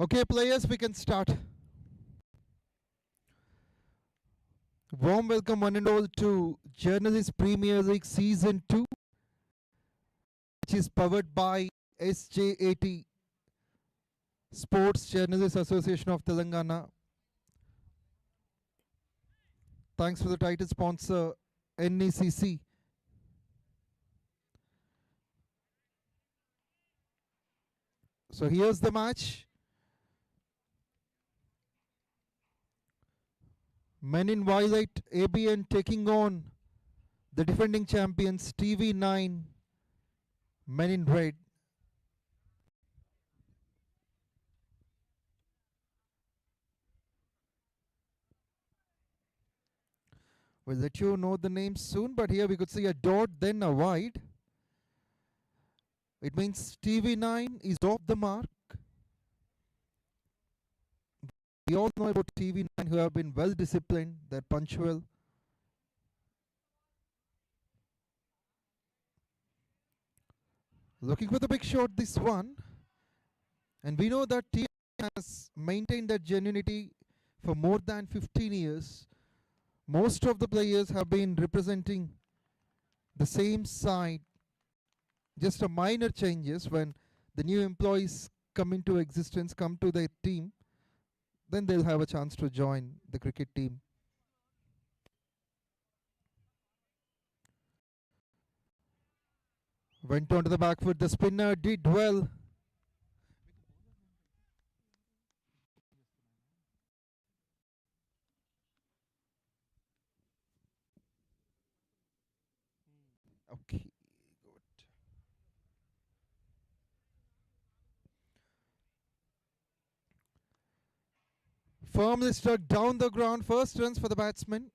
Okay, players, we can start. Warm welcome one and all to Journalist Premier League Season 2, which is powered by SJAT, Sports Journalists Association of Telangana. Thanks for the title sponsor, NECC. So here's the match. Men in violet, ABN taking on the defending champions TV9, men in red. We'll let you know the names soon, but here we could see a dot, then a wide. It means TV9 is off the mark. We all know about TV9 who have been well disciplined, they're punctual. Looking for the big shot, this one. And we know that TV9 has maintained that genuinity for more than 15 years. Most of the players have been representing the same side. Just a minor changes when the new employees come into existence, come to their team, then they'll have a chance to join the cricket team. Went on to the back foot, the spinner did well. Okay, good. Firmly struck down the ground, first runs for the batsman.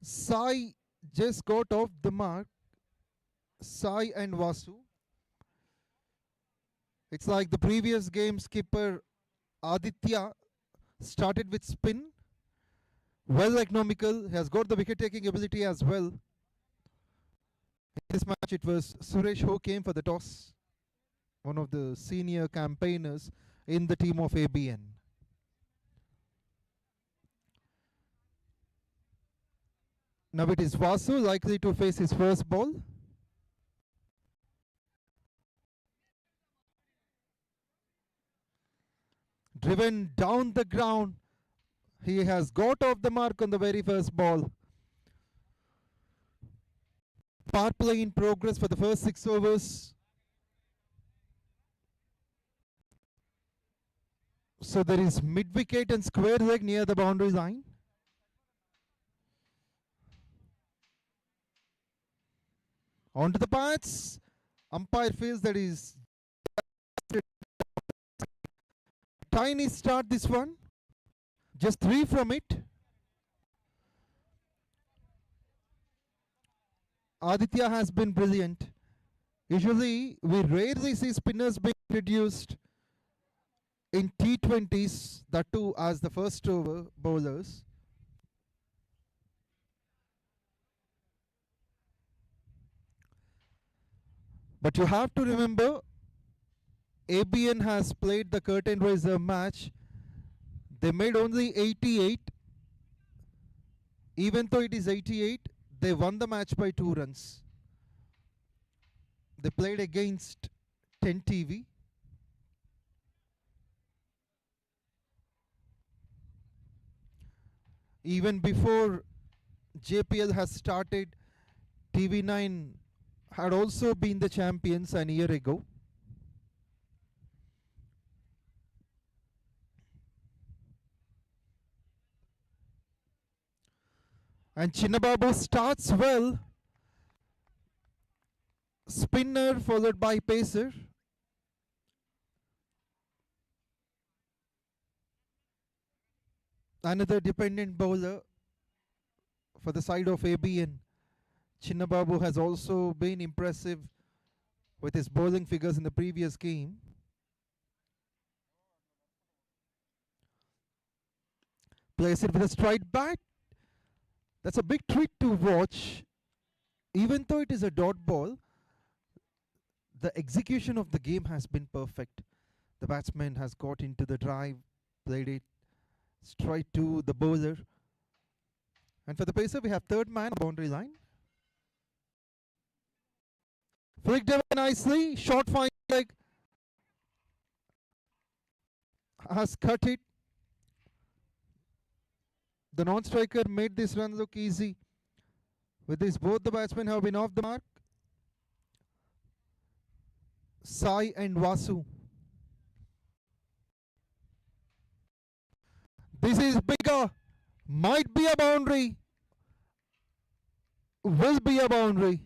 Sai just got off the mark. Sai and Vasu. It's like the previous game skipper Aditya started with spin. Well economical, has got the wicket taking ability as well. In this match it was Suresh who came for the toss. One of the senior campaigners in the team of ABN. Now it is Vasu likely to face his first ball. Driven down the ground. He has got off the mark on the very first ball. Power play in progress for the first 6 overs. So there is mid-wicket and square leg near the boundary line. On to the pads. Umpire feels that is tiny start this one. Just 3 from it. Aditya has been brilliant. Usually we rarely see spinners being introduced in T20s, that too as the first over bowlers. But you have to remember, ABN has played the curtain raiser match. They made only 88. Even though it is 88, they won the match by 2 runs. They played against 10 TV. Even before JPL has started, TV9 had also been the champions a year ago. And Chinnababu starts well. Spinner followed by pacer. Another dependent bowler for the side of ABN. Chinnababu has also been impressive with his bowling figures in the previous game. Plays it with a straight bat. That's a big treat to watch. Even though it is a dot ball, the execution of the game has been perfect. The batsman has got into the drive, played it straight to the bowler. And for the pacer, we have third man boundary line. Flicked away nicely, short fine leg, has cut it. The non-striker made this run look easy. With this, both the batsmen have been off the mark. Sai and Vasu. This is bigger. Might be a boundary. Will be a boundary.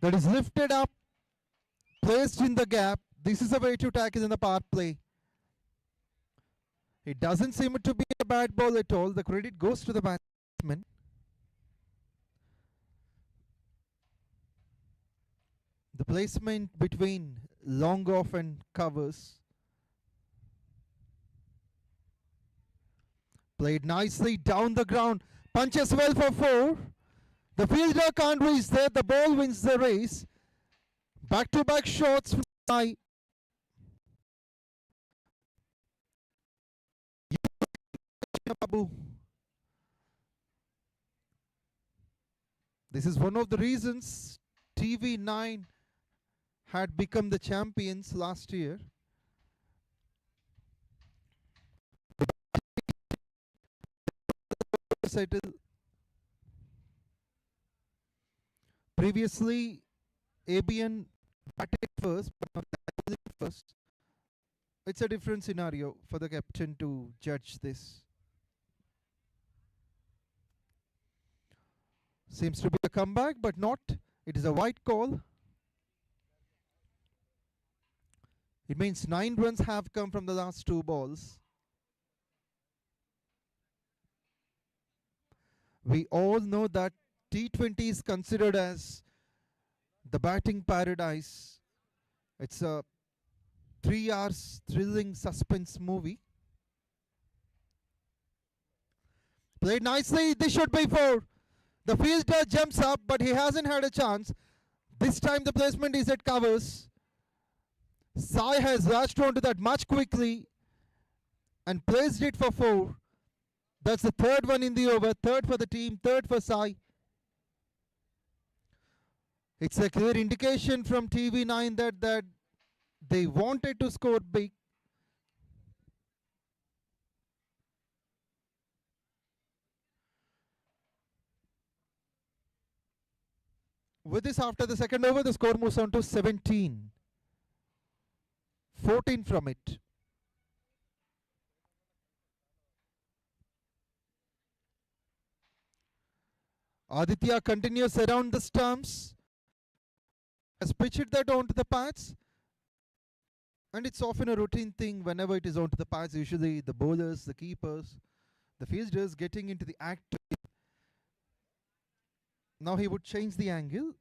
That is lifted up, placed in the gap. This is a way to tackle in the power play. It doesn't seem to be a bad ball at all. The credit goes to the batsman. The placement between long off and covers. Played nicely down the ground. Punches well for 4. The fielder can't reach there. The ball wins the race. Back-to-back shots from Sai. This is one of the reasons TV9 had become the champions last year. Previously, ABN batted first, but now they are first. It's a different scenario for the captain to judge this. Seems to be a comeback, but not. It is a white call. It means 9 runs have come from the last 2 balls. We all know that T20 is considered as the batting paradise. It's a 3 hours thrilling suspense movie. Played nicely. This should be 4. The fielder jumps up, but he hasn't had a chance. This time the placement is at covers. Sai has rushed onto that much quickly and placed it for 4. That's the 3rd one in the over. 3rd for the team, 3rd for Sai. It's a clear indication from TV9 that they wanted to score big. With this, after the 2nd over, the score moves on to 17. 14 from it. Aditya continues around the stumps. Has pitched that onto the pads. And it's often a routine thing whenever it is onto the pads. Usually the bowlers, the keepers, the fielders getting into the act. Now he would change the angle.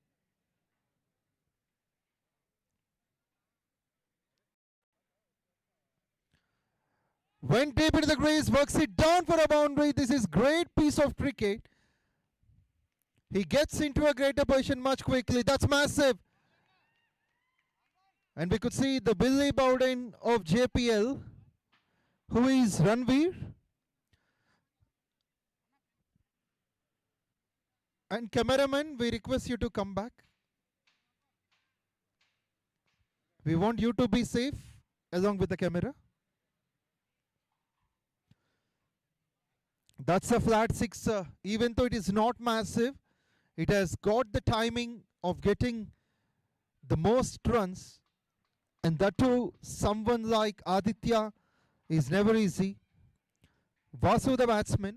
Went deep into the crease, works it down for a boundary. This is great piece of cricket. He gets into a greater position much quickly. That's massive. And we could see the Billy Bowden of JPL, who is Ranveer. And cameraman, we request you to come back. We want you to be safe along with the camera. That's a flat 6. Even though it is not massive, it has got the timing of getting the most runs. And that too, someone like Aditya is never easy. Vasu, the batsman,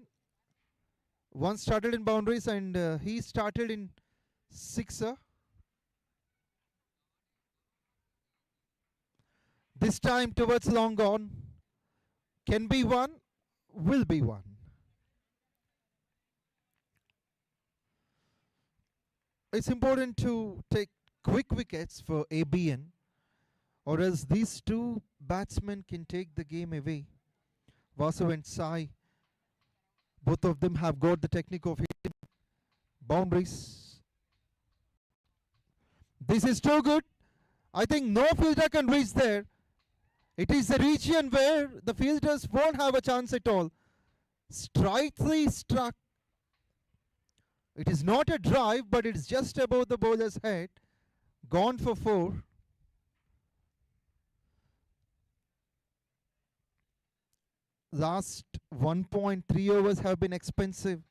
once started in boundaries and he started in 6. This time towards long on. Can be 1, will be 1. It's important to take quick wickets for ABN, or else these 2 batsmen can take the game away. Vasu and Sai, both of them have got the technique of hitting boundaries. This is too good. I think no fielder can reach there. It is a region where the fielders won't have a chance at all. Strikely struck. It is not a drive, but it's just above the bowler's head. Gone for 4. Last 1.3 overs have been expensive.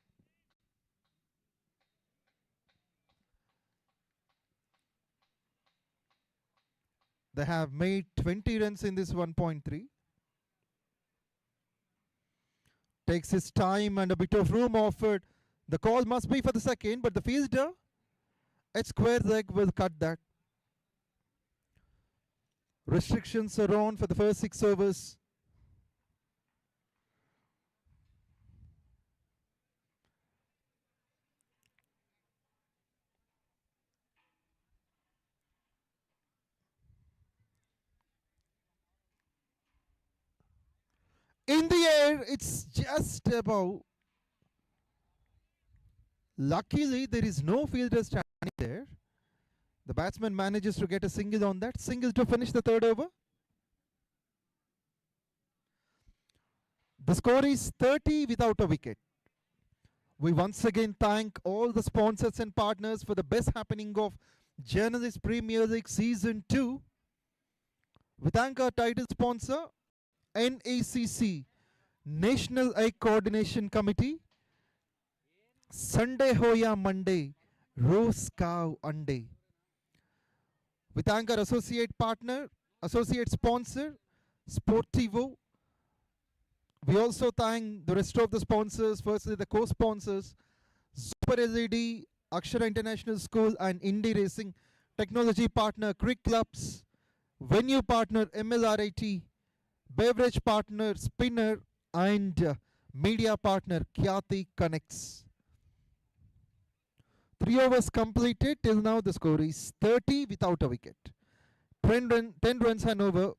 They have made 20 runs in this 1.3. Takes his time and a bit of room offered. The call must be for the second, but the fielder at square leg will cut that. Restrictions are on for the first 6 overs. In the air, it's just above. Luckily, there is no fielder standing there. The batsman manages to get a single on that. Single to finish the 3rd over. The score is 30 without a wicket. We once again thank all the sponsors and partners for the best happening of Journalist Premier League Season 2. We thank our title sponsor, NECC, National Egg Coordination Committee, Sunday Hoya Monday, Rose Cow Ande. We thank our associate partner, associate sponsor, Sportivo. We also thank the rest of the sponsors, firstly the co-sponsors, Super LED, Akshara International School and Indie Racing, technology partner, Crick Clubs, venue partner, MLRIT, beverage partner, Spinner, and media partner, Khyati Connects. 3 overs completed. Till now the score is 30 without a wicket. 10 runs and over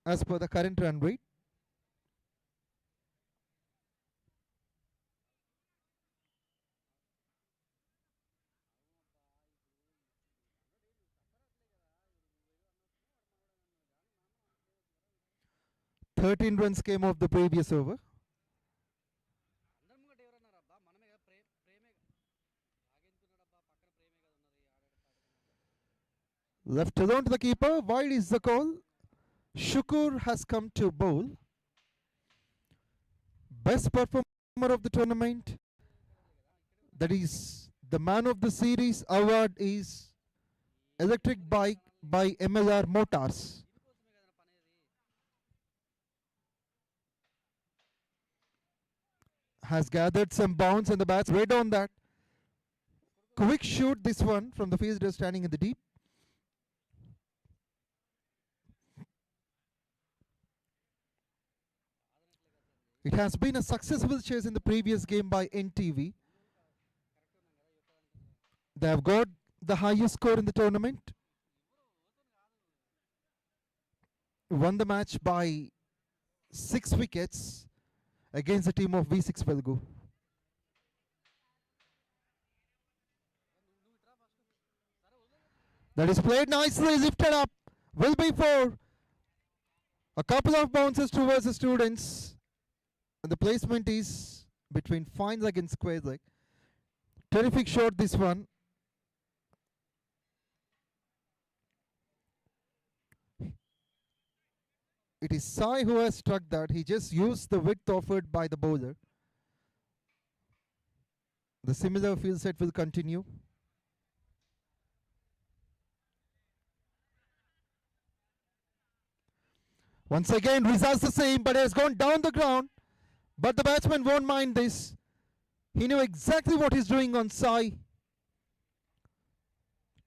as per the current run rate. Thirteen runs came off the previous over. Left alone to the keeper. Wide is the call. Shukur has come to bowl. Best performer of the tournament. That is the man of the series award is Electric Bike by MLR Motors. Has gathered some bounce and the bats read on that. Quick shoot this one from the fielder standing in the deep. It has been a successful chase in the previous game by NTV. They have got the highest score in the tournament. Won the match by 6 wickets against the team of V6 Velgu. That is played nicely, lifted up. Will be for a couple of bounces towards the students. And the placement is between fine leg and square leg. Terrific shot this one. It is Sai who has struck that. He just used the width offered by the bowler. The similar field set will continue. Once again, results the same, but it has gone down the ground. But the batsman won't mind this. He knew exactly what he's doing on Sai.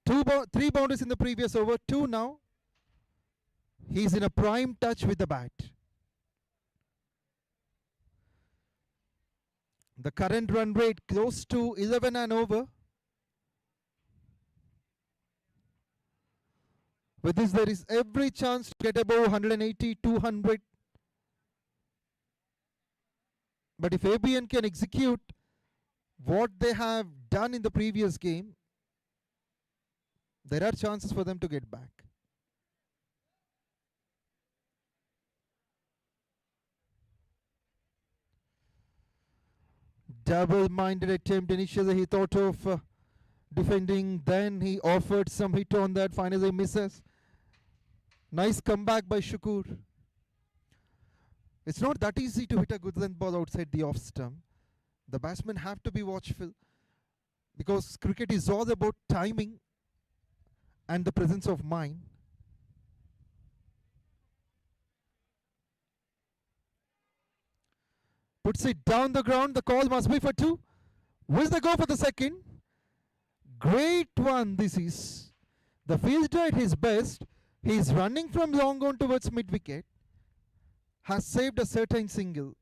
3 boundaries in the previous over, 2 now. He's in a prime touch with the bat. The current run rate close to 11 and over. With this, there is every chance to get above 180, 200. But if ABN can execute what they have done in the previous game, There are chances for them to get back. Double-minded attempt. Initially he thought of defending, then he offered some hit on that, finally misses. Nice comeback by Shukur. It's not that easy to hit a good length ball outside the off stump. The batsmen have to be watchful because cricket is all about timing and the presence of mind. Puts it down the ground. The call must be for 2. Will they go for the second? Great one this is. The fielder at his best. He is running from long on towards mid-wicket. Has saved a certain single.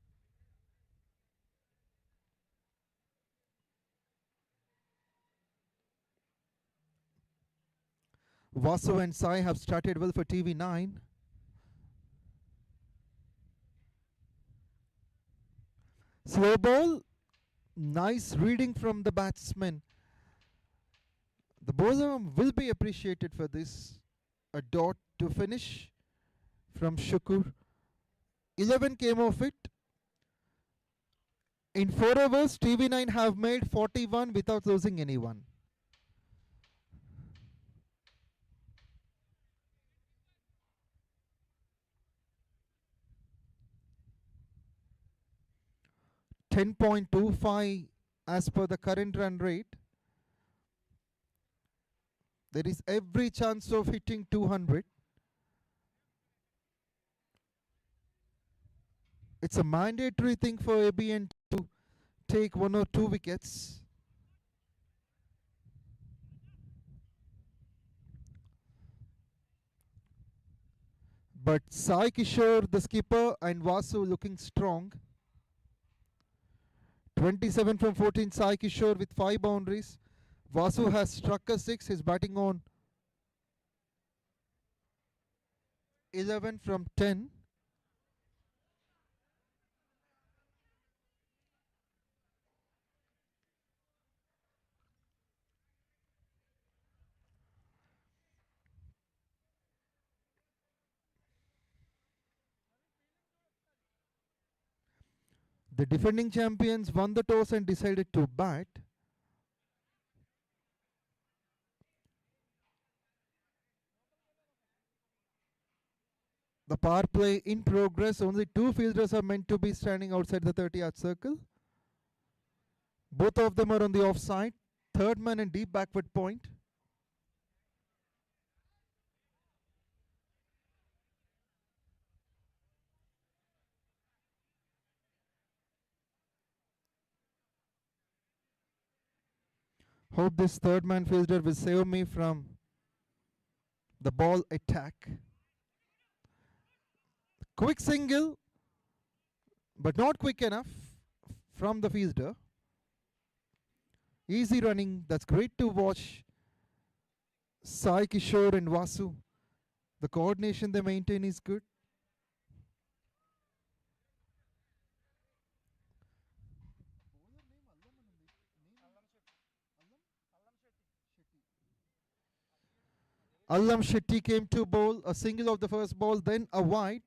Vasu and Sai have started well for TV9. Slow ball. Nice reading from the batsman. The bowler will be appreciated for this. A dot to finish from Shukur. 11 came off it. In 4 overs, TV9 have made 41 without losing anyone. .25 as per the current run rate. There is every chance of hitting 200. It's a mandatory thing for ABN to take 1 or 2 wickets. But Sai Kishore, the skipper, and Vasu looking strong. 27 from 14, Sai Kishore with 5 boundaries. Vasu has struck a 6. He's batting on 11 from 10. The defending champions won the toss and decided to bat. The power play in progress. Only 2 fielders are meant to be standing outside the 30-yard circle. Both of them are on the offside. Third man and deep backward point. Hope this third man fielder will save me from the ball attack. Quick single, but not quick enough from the fielder. Easy running. That's great to watch. Sai Kishore and Vasu. The coordination they maintain is good. Allam Shetty came to bowl a single of the first ball, then a wide.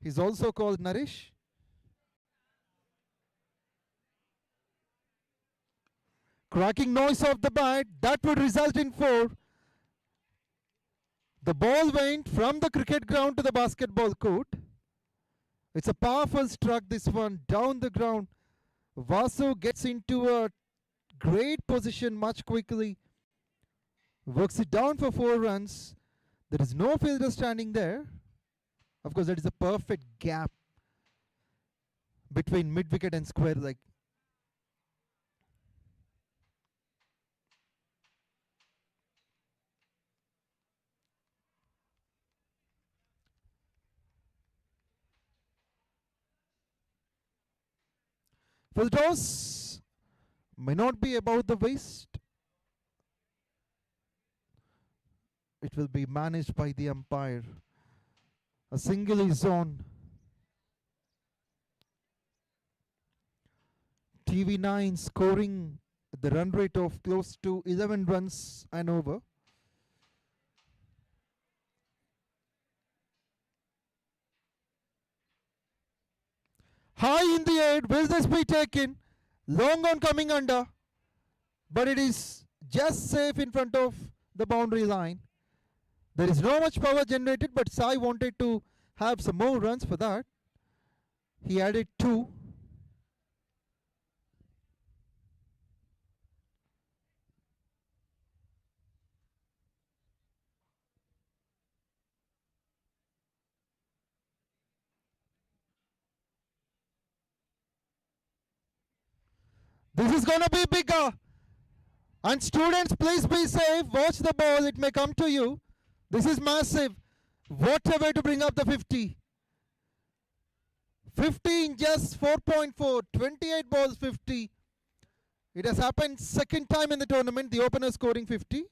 He's also called Naresh. Cracking noise of the bat, that would result in 4. The ball went from the cricket ground to the basketball court. It's a powerful struck, this one, down the ground. Vasu gets into a great position much quickly. Works it down for 4 runs. There is no fielder standing there. Of course, that is a perfect gap between mid-wicket and square leg. Full toss may not be about the waist. It will be managed by the umpire. A single is on. TV9 scoring the run rate of close to 11 runs and over. High in the air, will this be taken? Long on coming under, but it is just safe in front of the boundary line. There is no much power generated, but Sai wanted to have some more runs for that. He added 2. This is gonna be bigger. And students, please be safe. Watch the ball. It may come to you. This is massive. What a way to bring up the 50. 50 in just 4.4. 28 balls, 50. It has happened second time in the tournament. The opener scoring 50.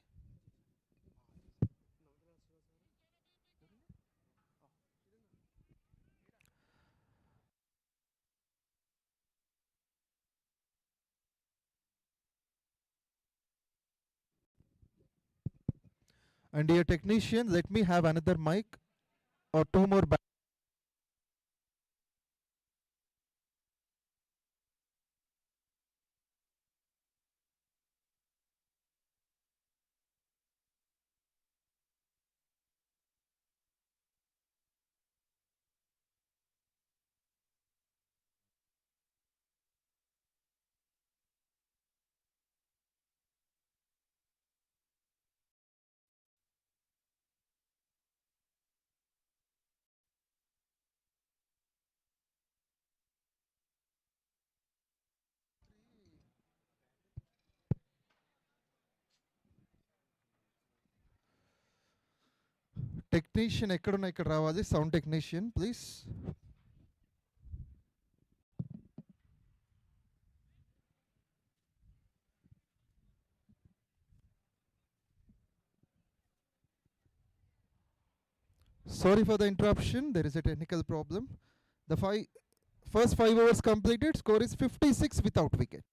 And dear technician, let me have another mic or 2 more. Technician ekkaduna ikkada ravali, sound technician please. Sorry for the interruption, there is a technical problem. The first 5 overs completed, score is 56 without wicket.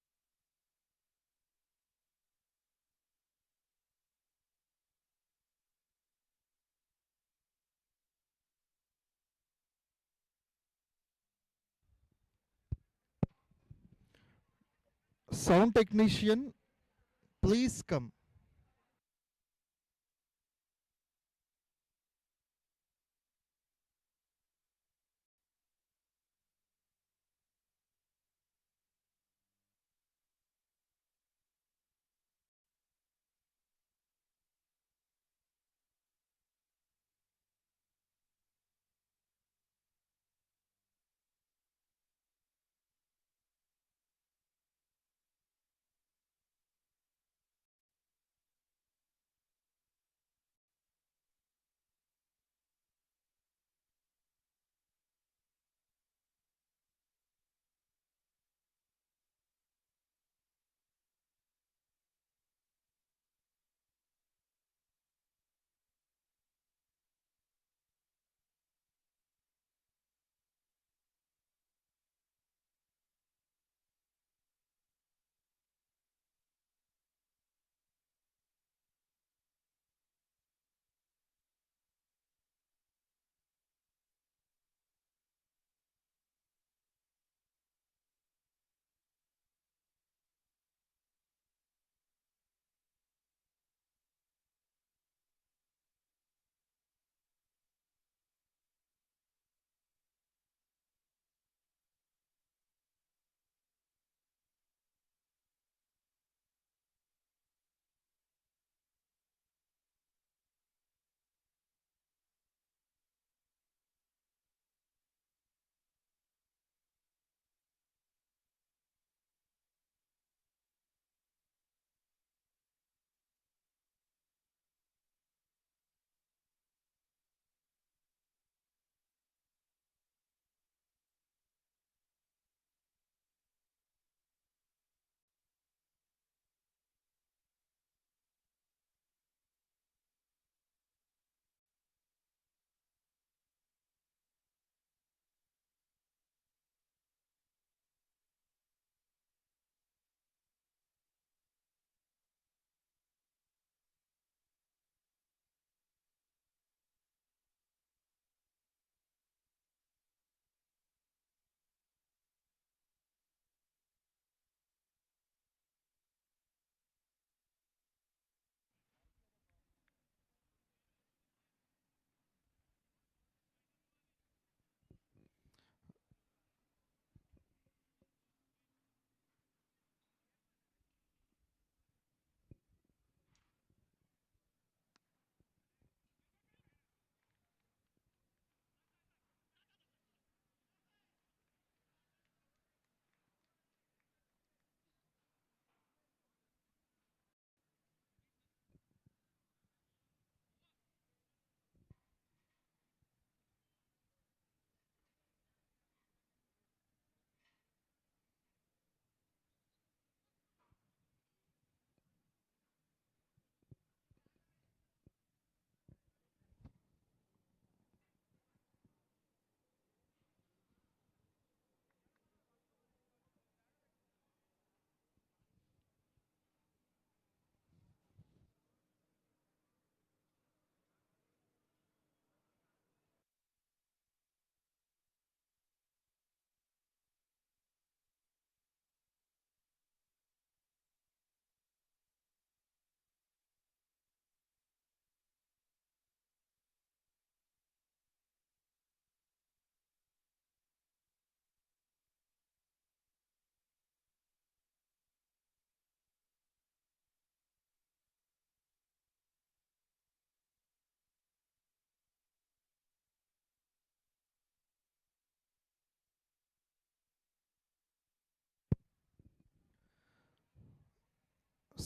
Sound technician, please come.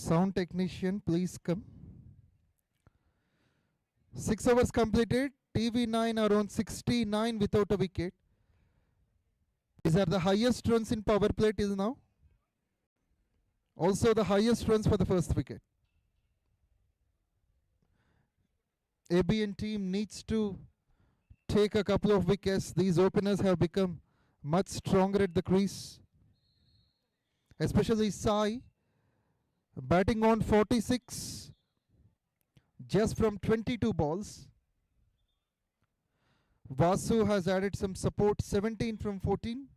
Sound technician, please come. 6 overs completed. TV9 are on 69 without a wicket. These are the highest runs in power play till now. Also the highest runs for the first wicket. ABN team needs to take a couple of wickets. These openers have become much stronger at the crease. Especially Sai, batting on 46 just from 22 balls. Vasu has added some support, 17 from 14.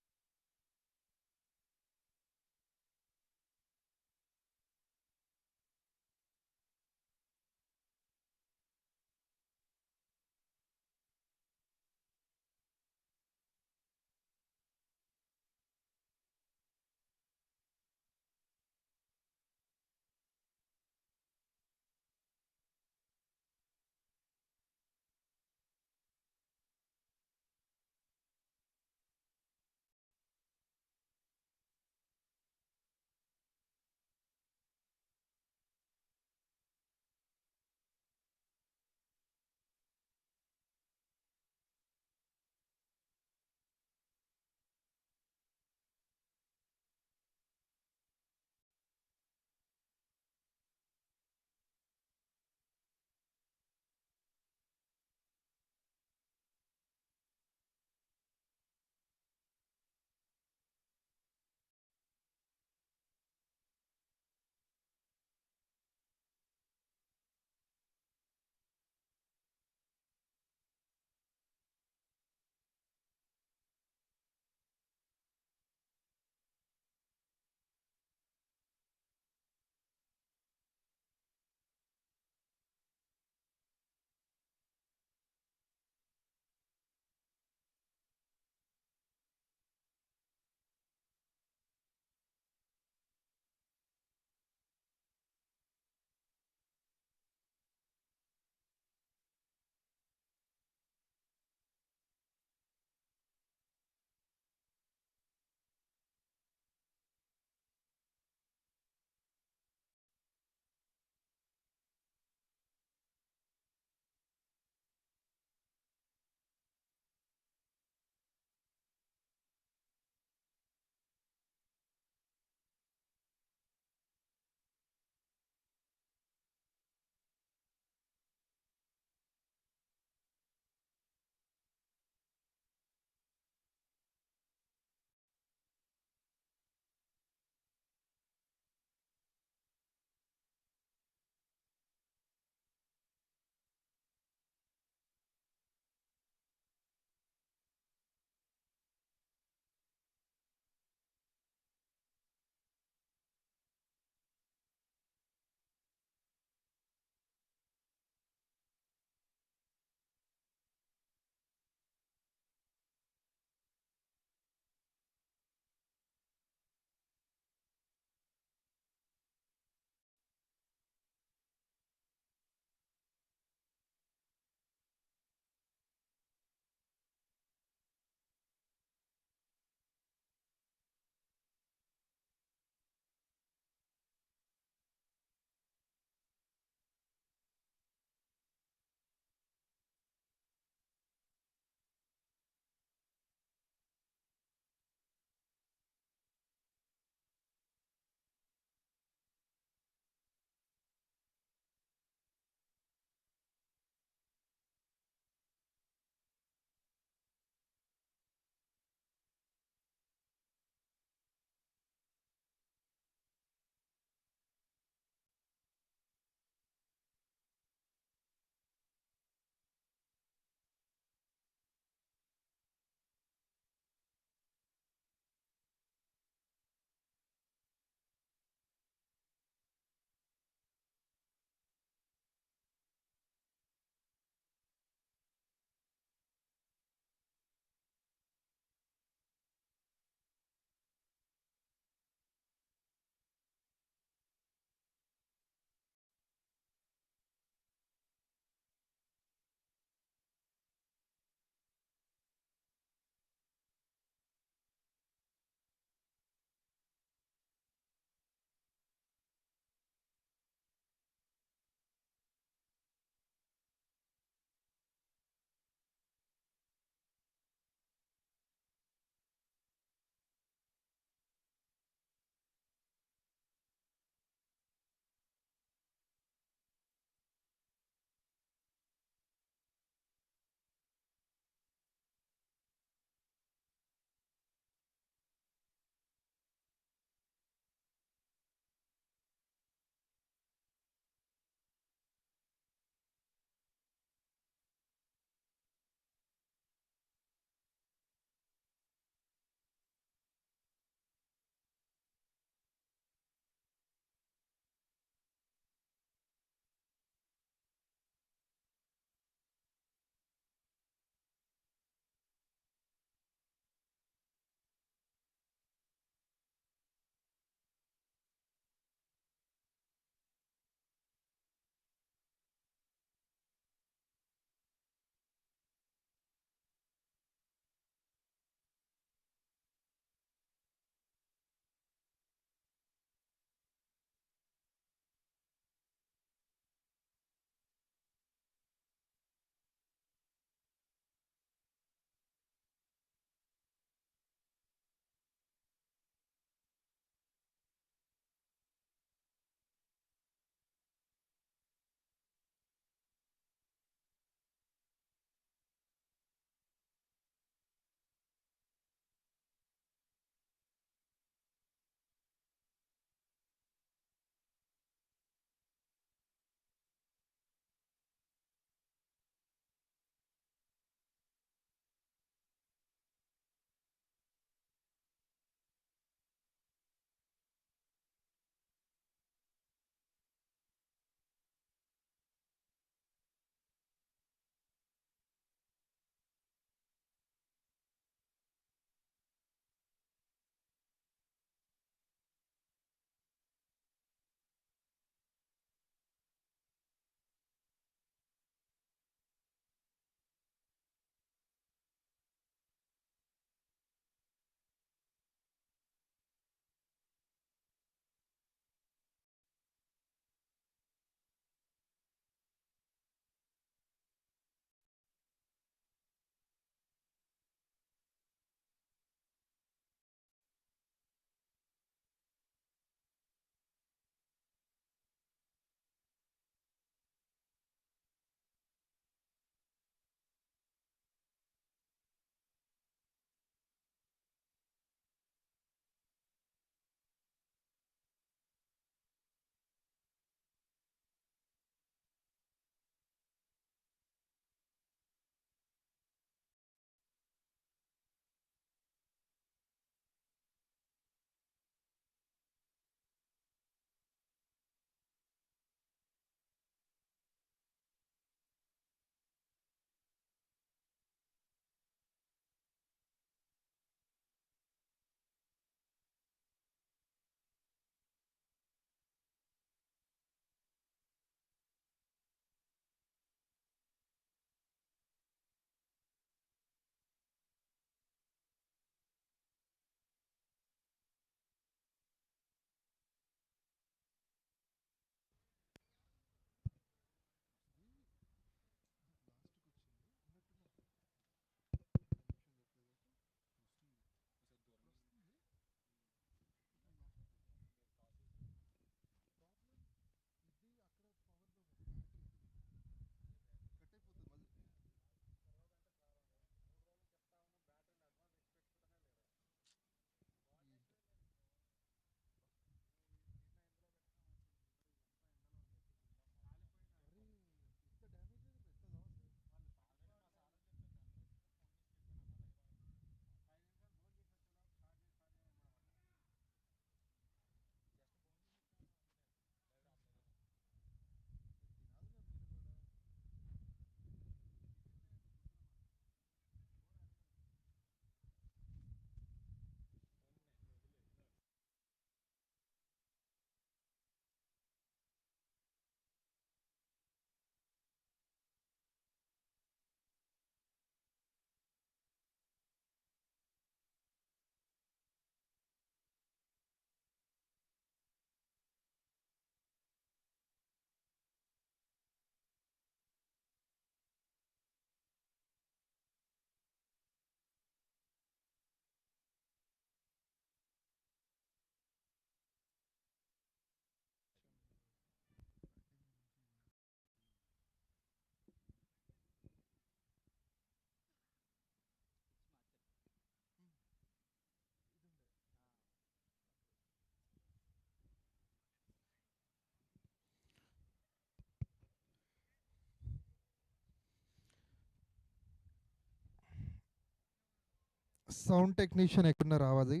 Sound technician ఎక్కడున్నా రావాలి.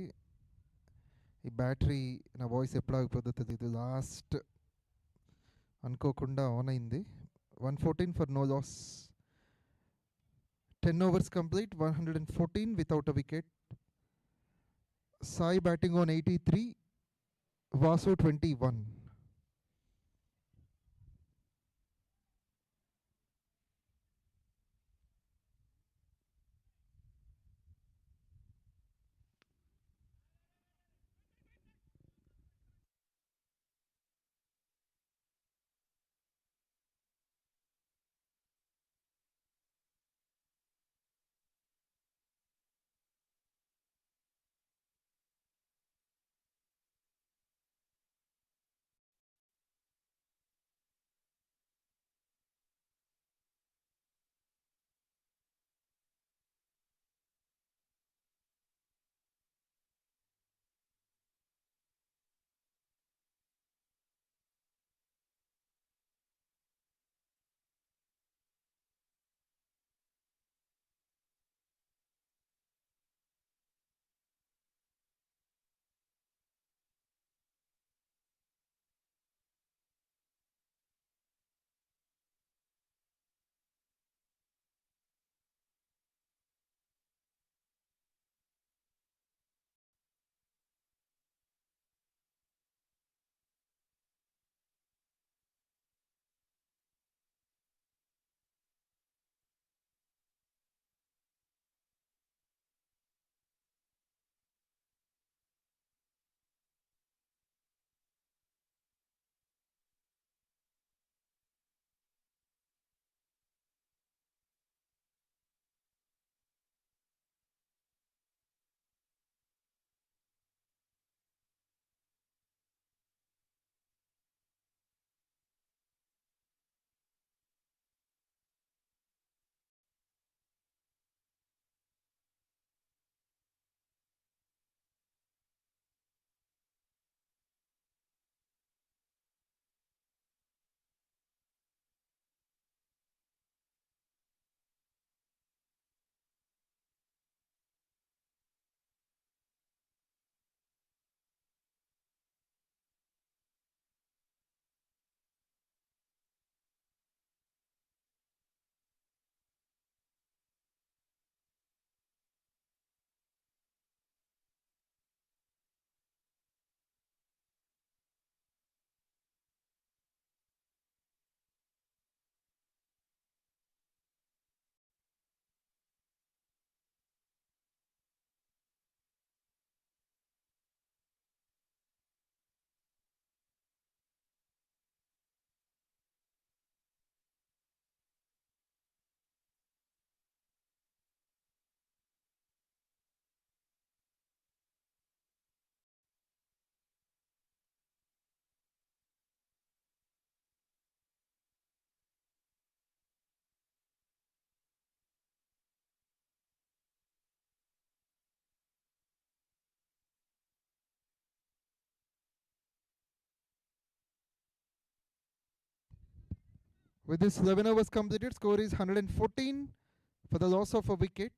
ఈ battery నా voice ఎప్పుడు ఆగిపోతుందో తెలియదు. Last అనుకోకుండా on అయింది. 114 for no loss. 10 overs complete, 114 without a wicket. Sai batting on 83, Vasu 21. With this 11 overs completed, score is 114 for the loss of a wicket.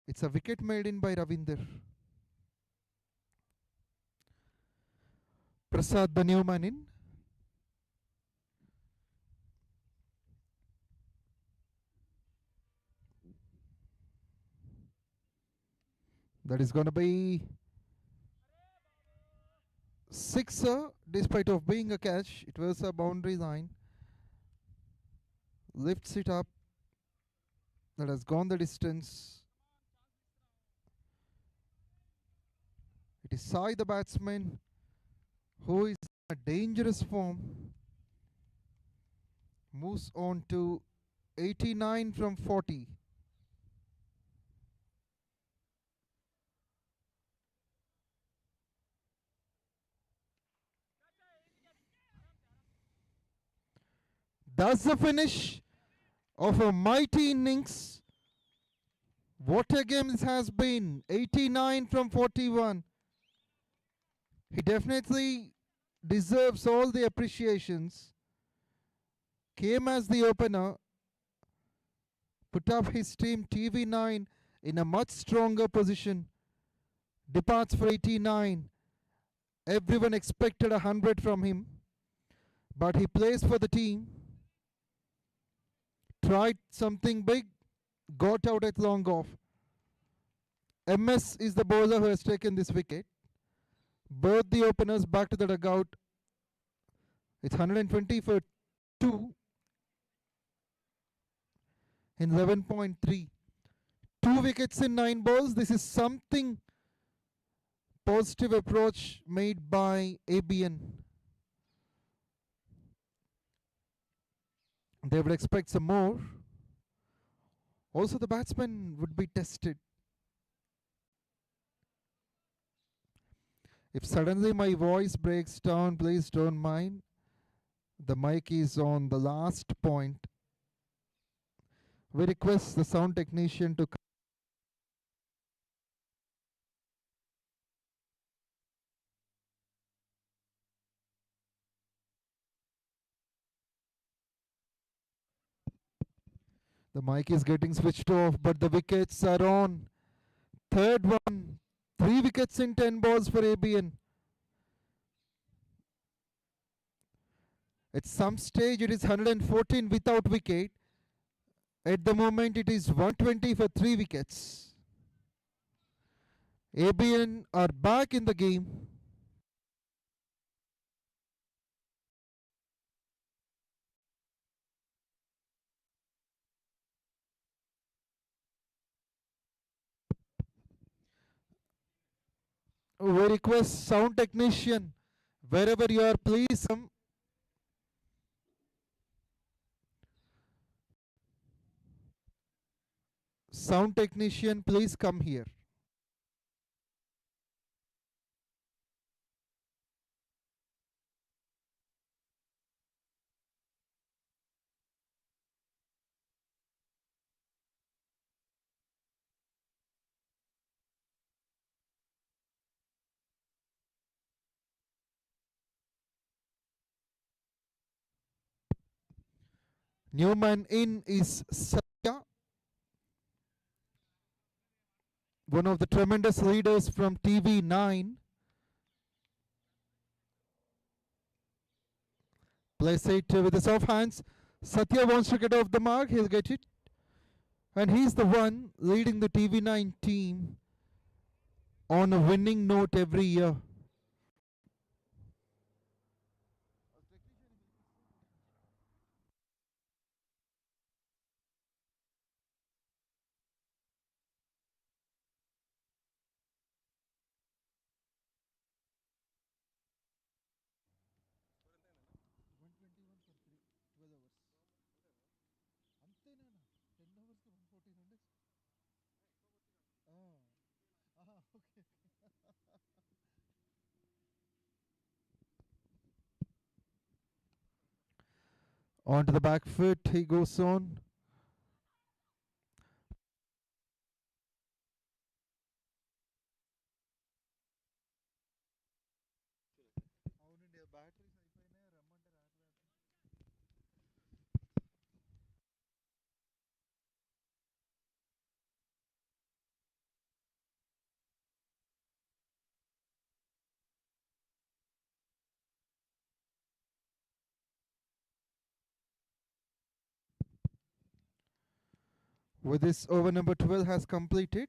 It's a wicket made in by Ravinder. Prasad, the new man in. That is going to be sixer, despite of being a catch. It was a boundary line. Lifts it up. That has gone the distance. It is Sai, the batsman, who is in a dangerous form. Moves on to 89 from 40. That's the finish of a mighty innings. What a game this has been. 89 from 41. He definitely deserves all the appreciations. Came as the opener, put up his team TV9 in a much stronger position, departs for 89. Everyone expected 100 from him, but he plays for the team, tried something big, got out at long off. MS is the bowler who has taken this wicket. Both the openers back to the dugout. It's 120 for 2 in 11.3. 2 wickets in 9 balls. This is something positive approach made by ABN. They would expect some more. Also, the batsman would be tested. If suddenly my voice breaks down, please don't mind. The mic is on the last point. We request the sound technician to the mic is getting switched off, but the wickets are on. Third one. 3 wickets in 10 balls for ABN. At some stage it is 114 without wicket. At the moment it is 120 for 3 wickets. ABN are back in the game. We request sound technician, wherever you are, please come. Sound technician, please come here. Newman in is Satya, one of the tremendous leaders from TV9. Plays it with the soft hands. Satya wants to get off the mark. He'll get it. And he's the one leading the TV9 team on a winning note every year. Onto the back foot, he goes on. With this, over number 12 has completed.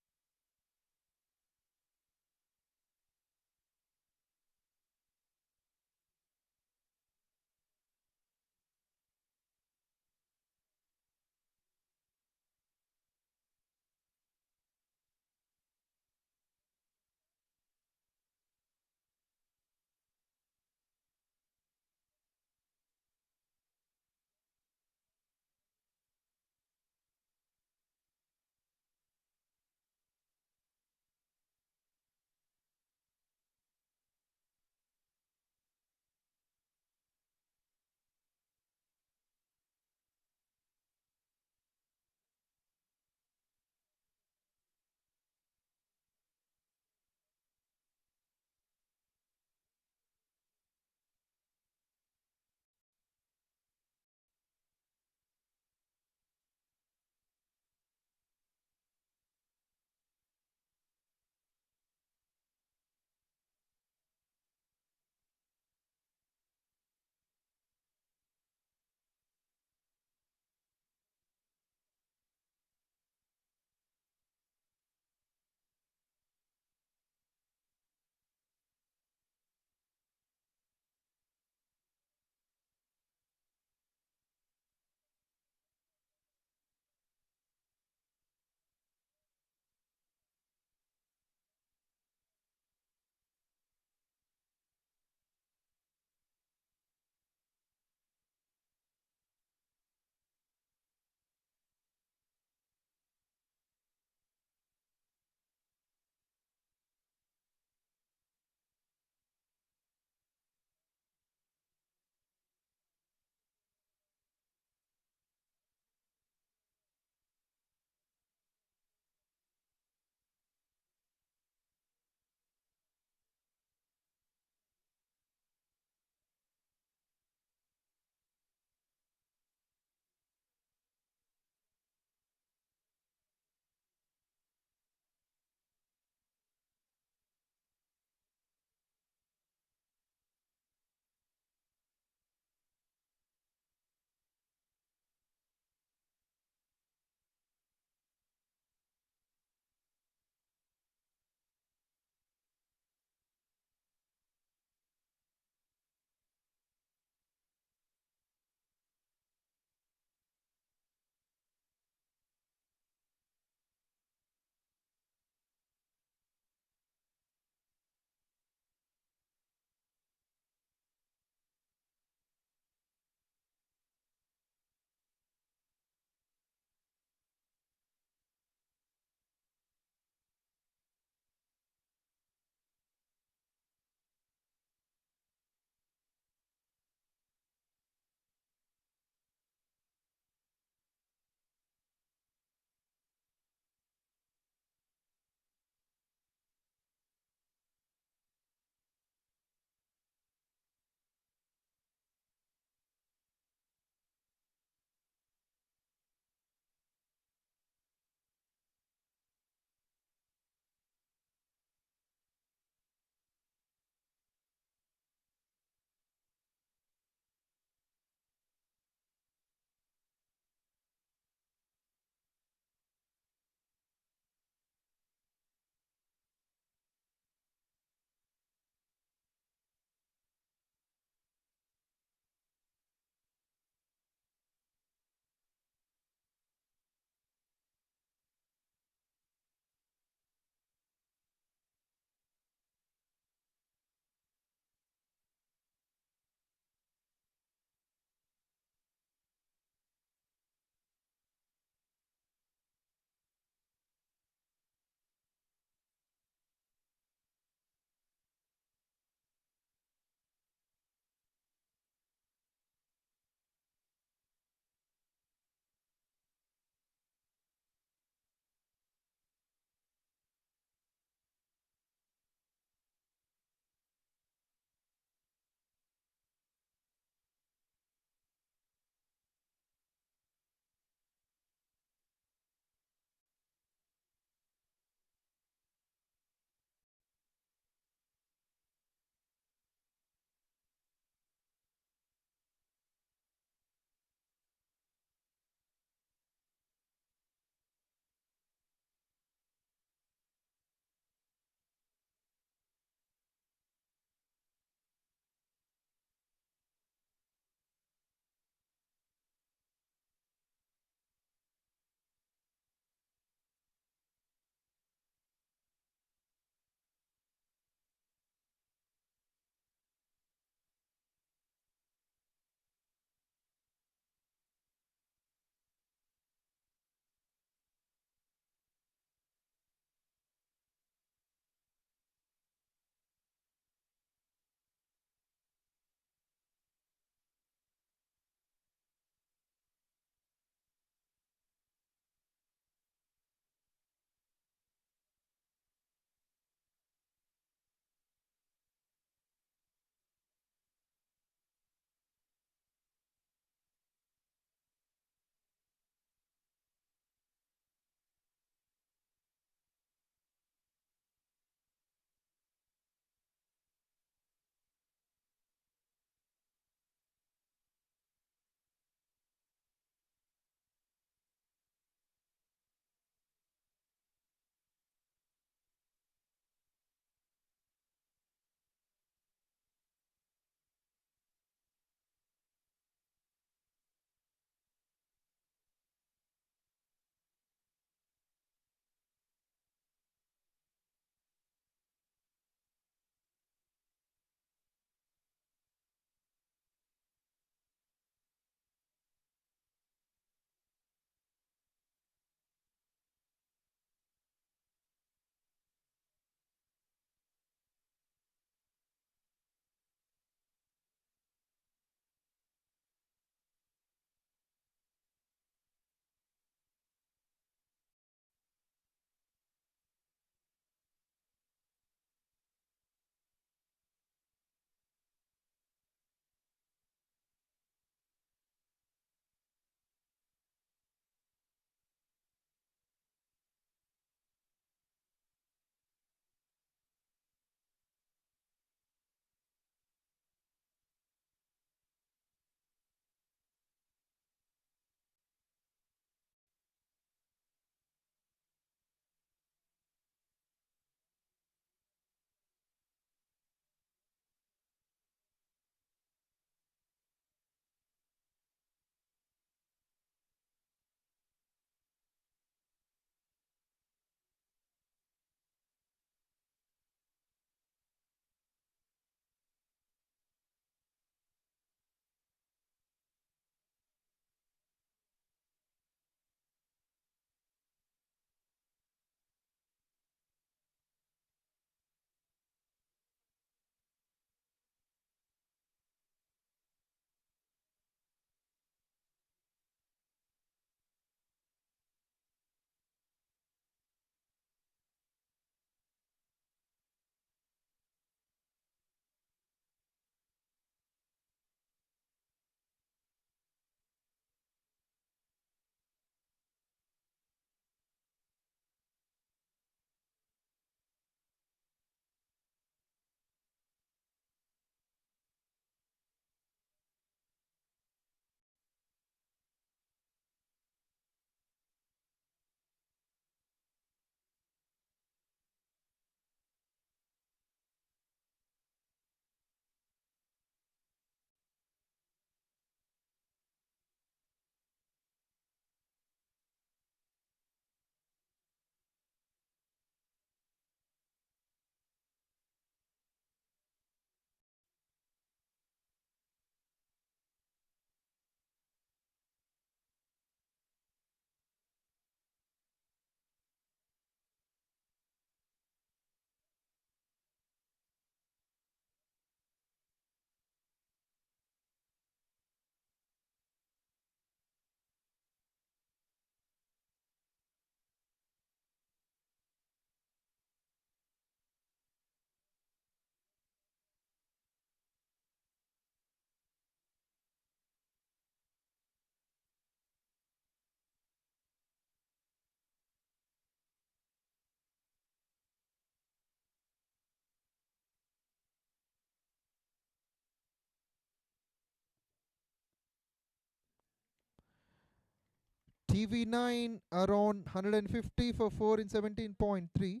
TV9 around 150 for 4 in 17.3.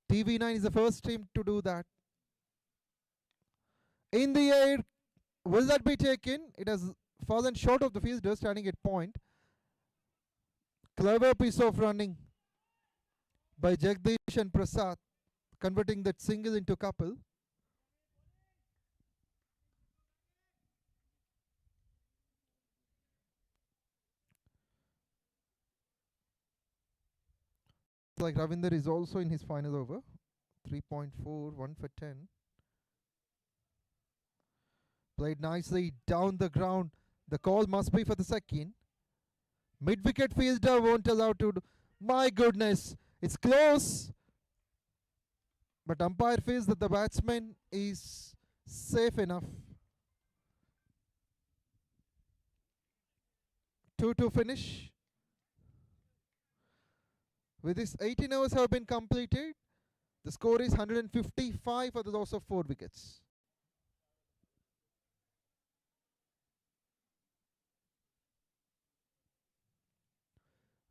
TV9 is the first team to do that. In the air, will that be taken? It has fallen short of the fielder, standing at point. Clever piece of running by Jagdish and Prasad, converting that single into couple. Like Ravinder is also in his final over. 3.4, 1 for 10. Played nicely down the ground. The call must be for the second. Mid-wicket fielder won't allow to do. My goodness, it's close. But umpire feels that the batsman is safe enough. 2-2 finish. With this 18 overs have been completed, the score is 155 for the loss of 4 wickets.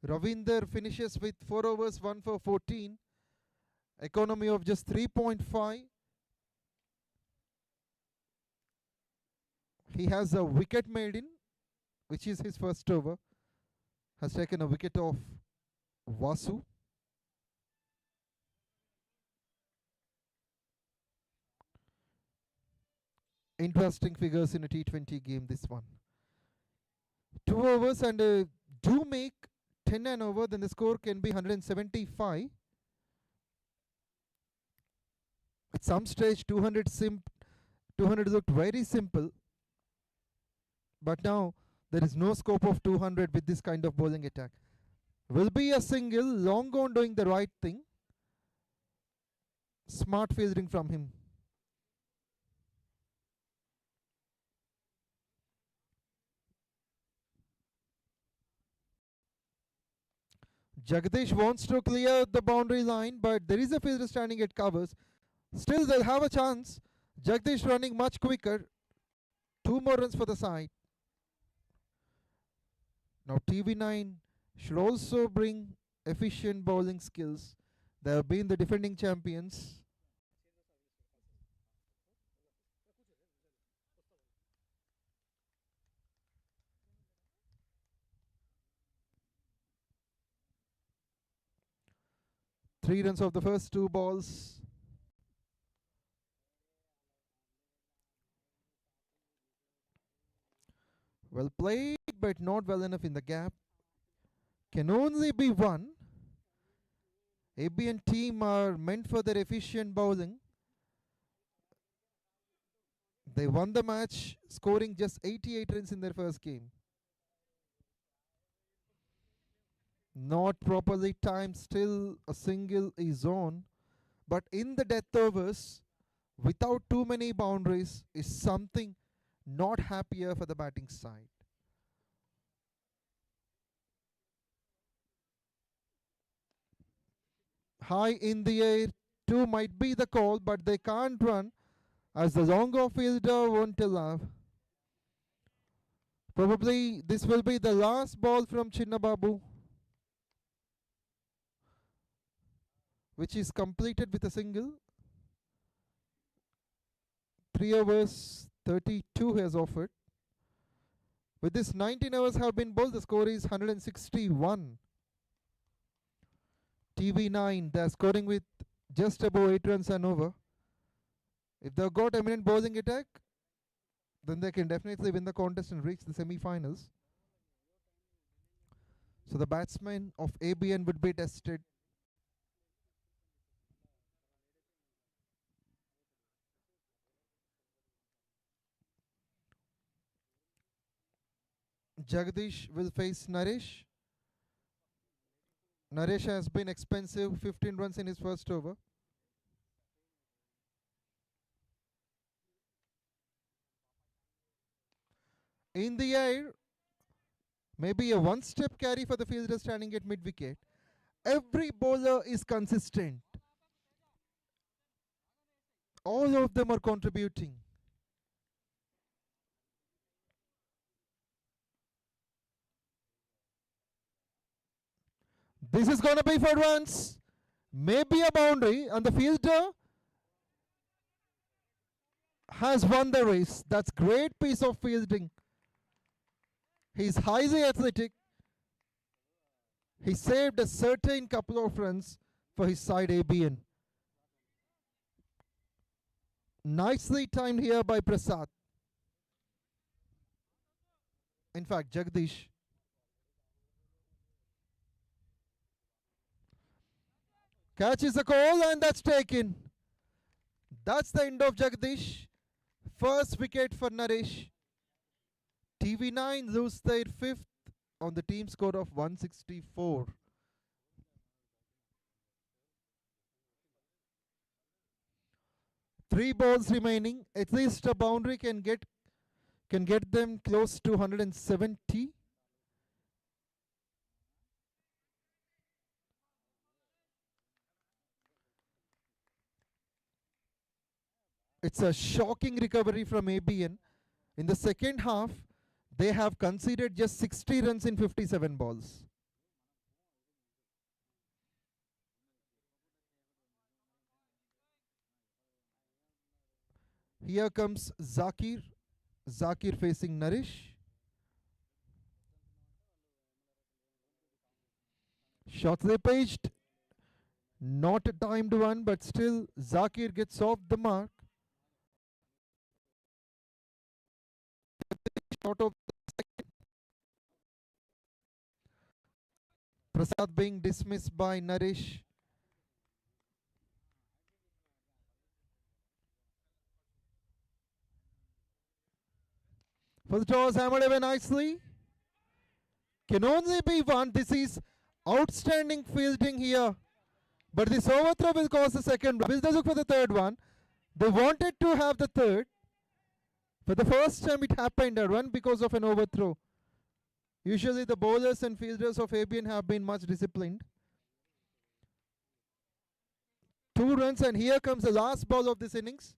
Ravinder finishes with 4 overs, 1 for 14. Economy of just 3.5. He has a wicket made in, which is his first over. Has taken a wicket off Vasu. Interesting figures in a T20 game, this one. 2 overs and do make 10 an over, then the score can be 175. At some stage, 200 looked very simple. But now, there is no scope of 200 with this kind of bowling attack. Will be a single, long gone doing the right thing. Smart fielding from him. Jagdish wants to clear the boundary line, but there is a fielder standing at covers. Still, they'll have a chance. Jagdish running much quicker. 2 more runs for the side. Now TV9 should also bring efficient bowling skills. They have been the defending champions. Three runs of the first 2 balls. Well played, but not well enough in the gap. Can only be 1. ABN team are meant for their efficient bowling. They won the match, scoring just 88 runs in their first game. Not properly timed, still a single is on. But in the death overs, without too many boundaries, is something not happier for the batting side. High in the air, 2 might be the call, but they can't run as the long off fielder won't allow. Probably this will be the last ball from Chinnababu, which is completed with a single. 3 overs, 32 has offered. With this 19 overs have been bowled, the score is 161. TV9, they are scoring with just above 8 runs and over. If they've got eminent bowling attack, then they can definitely win the contest and reach the semi-finals. So the batsman of ABN would be tested. Jagdish will face Naresh. Naresh has been expensive, 15 runs in his first over. In the air, maybe a 1-step carry for the fielder standing at mid-wicket. Every bowler is consistent. All of them are contributing. This is going to be for runs. Maybe a boundary, and the fielder has won the race. That's great piece of fielding. He's highly athletic. He saved a certain couple of runs for his side ABN. Nicely timed here by Prasad. In fact, Jagdish. Catches the call and that's taken. That's the end of Jagdish. First wicket for Naresh. TV9 lose their fifth on the team score of 164. Three balls remaining. At least a boundary can get them close to 170. It's a shocking recovery from ABN. In the second half, they have conceded just 60 runs in 57 balls. Here comes Zakir. Zakir facing Naresh. Shortly pitched. Not a timed one, but still Zakir gets off the mark. Short of the second. Prasad being dismissed by Naresh. For the toss, hammered away nicely. Can only be one. This is outstanding fielding here. But this overthrow will cause the second. Will they look for the third one? They wanted to have the third. For the first time it happened, a run because of an overthrow. Usually the bowlers and fielders of ABN have been much disciplined. 2 runs and here comes the last ball of this innings.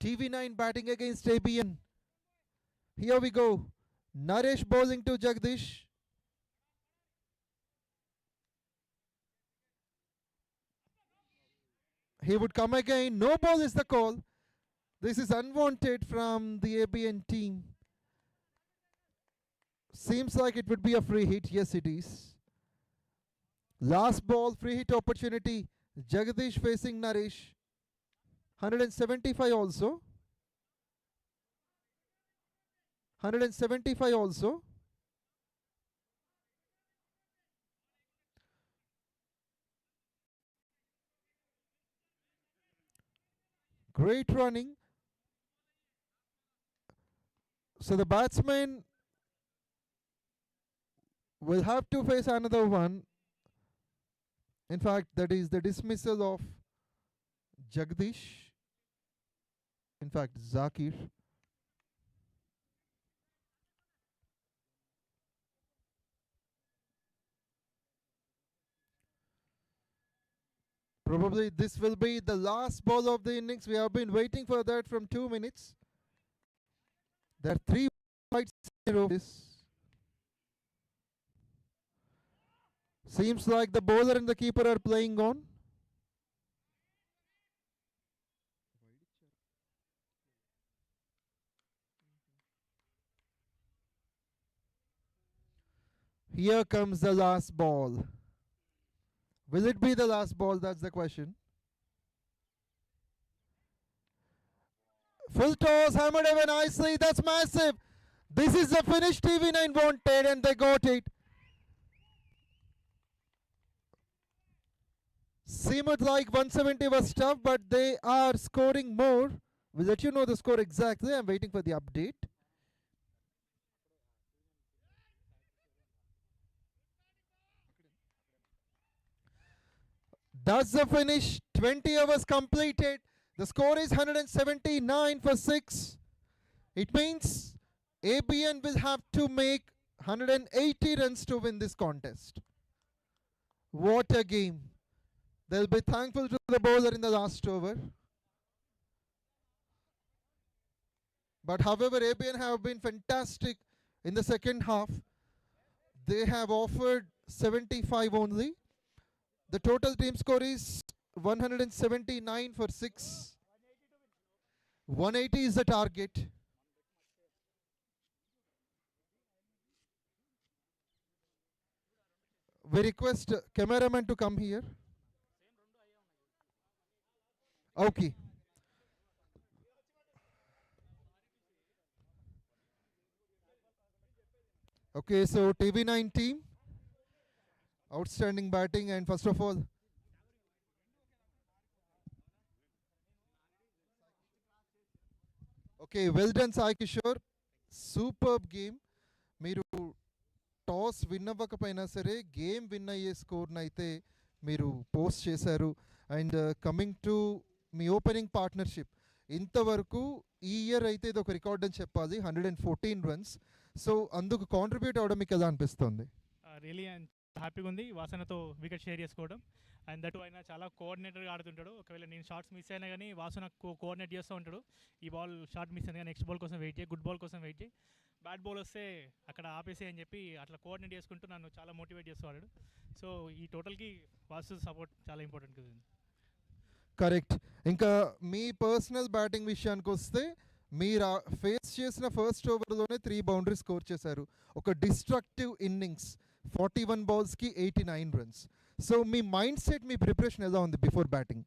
TV9 batting against ABN. Here we go. Naresh bowling to Jagdish. He would come again. No ball is the call. This is unwanted from the ABN team. Seems like it would be a free hit. Yes, it is. Last ball, free hit opportunity. Jagdish facing Naresh. 175 also. 175 also. Great running. So the batsman will have to face another one. In fact, that is the dismissal of Jagdish. In fact, Zakir. Probably this will be the last ball of the innings. We have been waiting for that from 2 minutes. There are 3 wides in a row. Seems like the bowler and the keeper are playing on. Here comes the last ball. Will it be the last ball? That's the question. Full toss, hammered away nicely. That's massive. This is the finish TV9 wanted and they got it. Seemed like 170 was tough, but they are scoring more. We'll let you know the score exactly. I'm waiting for the update. That's the finish. 20 overs completed. The score is 179 for 6. It means ABN will have to make 180 runs to win this contest. What a game. They'll be thankful to the bowler in the last over. But however, ABN have been fantastic in the second half. They have offered 75 only. The total team score is 179 for 6. 180 is the target. We request cameraman to come here. Okay. Okay, so TV9 team, outstanding batting, and first of all, okay, well done, Sai Kishore. Superb game. మీరు toss win అవ్వకపోయినా సరే game win అయ్యే స్కోర్ని అయితే మీరు post చేశారు. And coming to me opening partnership, ఇంతవరకు ఈ year అయితే ఇది ఒక రికార్డ్ అని చెప్పాలి, 114 రన్స్. సో అందుకు కాంట్రిబ్యూట్ అవ్వడం మీకు ఎలా అనిపిస్తుంది? రియలీ హ్యాపీగా ఉంది వాసనతో వికెట్ షేర్ చేసుకోవడం. అండ్ దట్ ఆయన చాలా కోఆర్డినేటర్గా ఆడుతుంటాడు. ఒకవేళ నేను షార్ట్స్ మిస్ అయినా కానీ వాసు నాకు కోఆర్డినేట్ చేస్తూ ఉంటాడు. ఈ బాల్ షార్ట్ మిస్ అయినా కానీ నెక్స్ట్ బాల్ కోసం వెయిట్ చేయి, గుడ్ బాల్ కోసం వెయిట్ చేయి, బ్యాట్ బాల్ వస్తే అక్కడ ఆపేసే అని చెప్పి అట్లా కోఆర్డినేట్ చేసుకుంటూ నన్ను చాలా మోటివేట్ చేస్తూ. సో ఈ టోటల్కి వాసు సపోర్ట్ చాలా ఇంపార్టెంట్ కదా. కరెక్ట్. ఇంకా మీ పర్సనల్ బ్యాటింగ్ విషయానికి వస్తే మీరు ఫేస్ చేసిన ఫస్ట్ ఓవర్లోనే 3 బౌండరీస్ స్కోర్ చేశారు. ఒక డిస్ట్రక్టివ్ ఇన్నింగ్స్, 41 బాల్స్కి 89 రన్స్. సో మీ మైండ్ సెట్, మీ ప్రిపరేషన్ ఎలా ఉంది బిఫోర్ బ్యాటింగ్?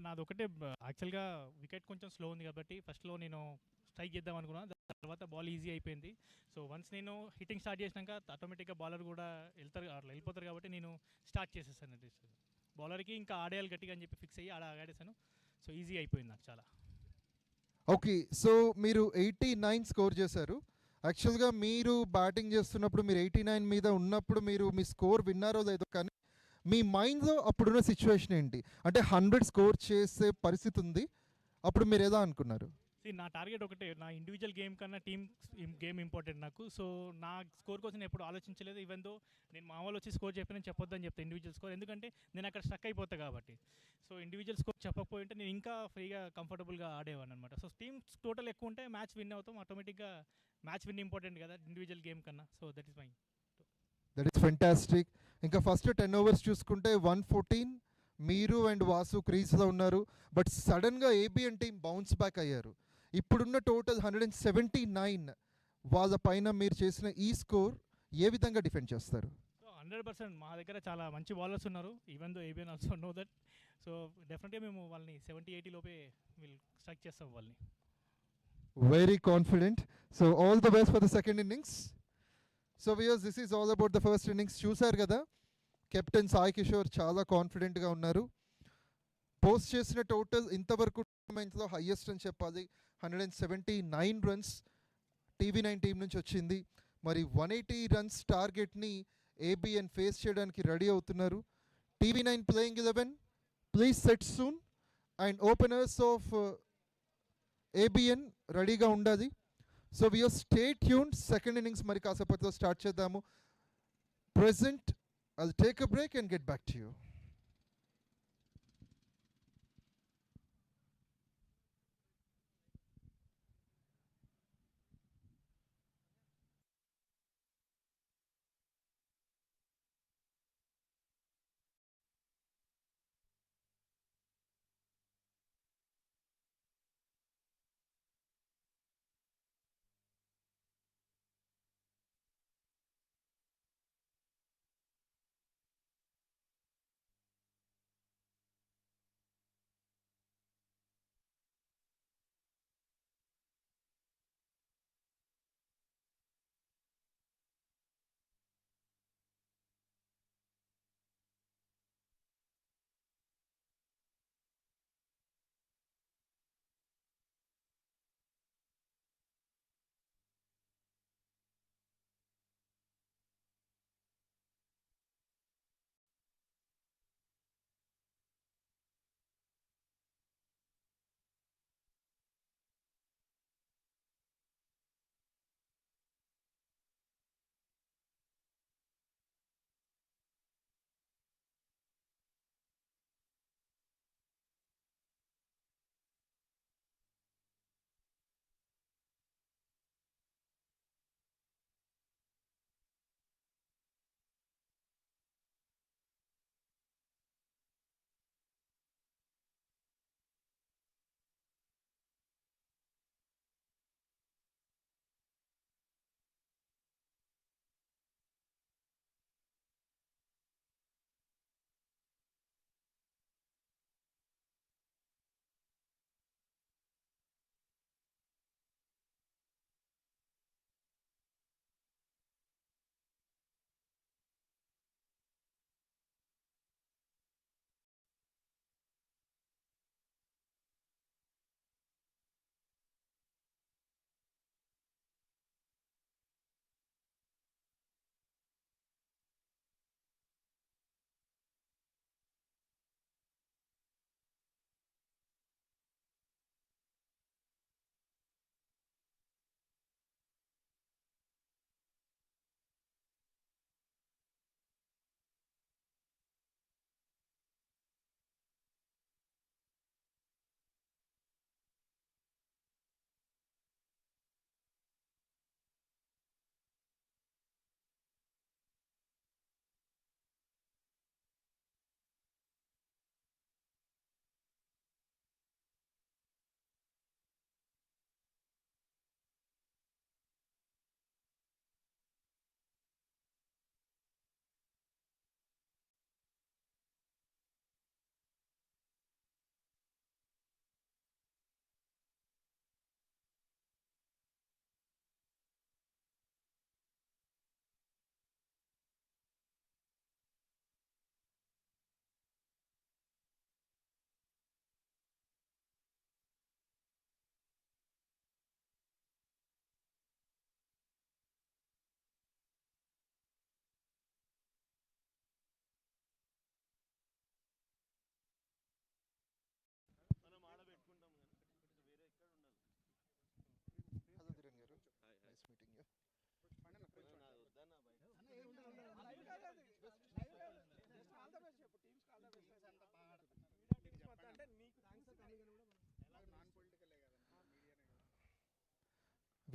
నాది ఒకటే, యాక్చువల్గా వికెట్ కొంచెం స్లో ఉంది కాబట్టి ఫస్ట్లో నేను స్ట్రైక్ చేద్దాం అనుకున్నాను. దాని తర్వాత బాల్ ఈజీ అయిపోయింది. సో వన్స్ నేను హిట్టింగ్ స్టార్ట్ చేసినాక ఆటోమేటిక్గా బౌలర్ కూడా అట్లా వెళ్ళిపోతారు కాబట్టి నేను స్టార్ట్ చేసేసాను. బౌలర్కి ఇంకా ఆడేయాలి గట్టిగా అని చెప్పి ఫిక్స్ అయ్యి ఆడేసాను. సో ఈజీ అయిపోయింది నాకు చాలా. ఓకే, సో మీరు 89 స్కోర్ చేశారు. యాక్చువల్గా మీరు బ్యాటింగ్ చేస్తున్నప్పుడు మీరు 89 మీద ఉన్నప్పుడు మీరు మీ స్కోర్ విన్నారో లేదో, కానీ మీ మైండ్లో అప్పుడున్న సిచ్యువేషన్ ఏంటి? అంటే 100 స్కోర్ చేసే పరిస్థితి ఉంది, అప్పుడు మీరు ఎలా అనుకున్నారు? నా టార్గెట్ ఒకటే, నా ఇండివిజువల్ గేమ్ కన్నా టీమ్ గేమ్ ఇంపార్టెంట్ నాకు. సో నా స్కోర్ కోసం నేను ఎప్పుడు ఆలోచించలేదు. ఈవెన్ దో నేను మా వాళ్ళు వచ్చి స్కోర్ చెప్పి నేను చెప్పొద్దని చెప్తాను ఇండివిజువల్ స్కోర్, ఎందుకంటే నేను అక్కడ స్టక్ అయిపోతా కాబట్టి. సో ఇండివిజువల్ స్కోర్ చెప్పకపోయి ఉంటే నేను ఇంకా ఫ్రీగా కంఫర్టబుల్గా ఆడేవాను అనమాట. సో టీమ్ టోటల్ ఎక్కువ ఉంటే మ్యాచ్ విన్ అవుతాం ఆటోమేటిక్గా. మ్యాచ్ విన్ ఇంపార్టెంట్ కదా ఇండివిజువల్ గేమ్ కన్నా. So that is mine. That is fantastic. ఇంకా ఫస్ట్ 10 ఓవర్స్ చూసుకుంటే 114 మీరు అండ్ వాసు క్రీజ్లో ఉన్నారు. బట్ సడన్గా ఏబిఎన్ టీం బౌన్స్ బ్యాక్ అయ్యారు. ఇప్పుడున్న టోటల్ 179 వాళ్ళ పైన మీరు చేసిన ఈ స్కోర్ ఏ విధంగా డిఫెండ్ చేస్తారు? 100% మా దగ్గర చాలా మంచి బౌలర్స్ ఉన్నారు. Even though ABN also know that. So డెఫినెట్గా మేము వాళ్ళని 70-80 లోపే వీళ్ళు స్ట్రైక్ చేస్తాం వాళ్ళని. Very confident. So all the best for the second innings. So viewers, this is all about the first innings. చూశారు కదా, కెప్టెన్ సాయి కిషోర్ చాలా కాన్ఫిడెంట్గా ఉన్నారు. పోస్ట్ చేసిన టోటల్ ఇంతవరకు టోర్నమెంట్లో హయ్యెస్ట్ అని చెప్పాలి, 179 రన్స్ TV9 టీం నుంచి వచ్చింది. మరి 180 రన్స్ టార్గెట్ని ఏబిఎన్ ఫేస్ చేయడానికి రెడీ అవుతున్నారు. TV9 playing 11 please set soon. And openers of ABN రెడీగా ఉండాలి. So we are stay tuned. Second innings మరి కాసేపట్లో స్టార్ట్ చేద్దాము. Present I'll take a break and get back to you.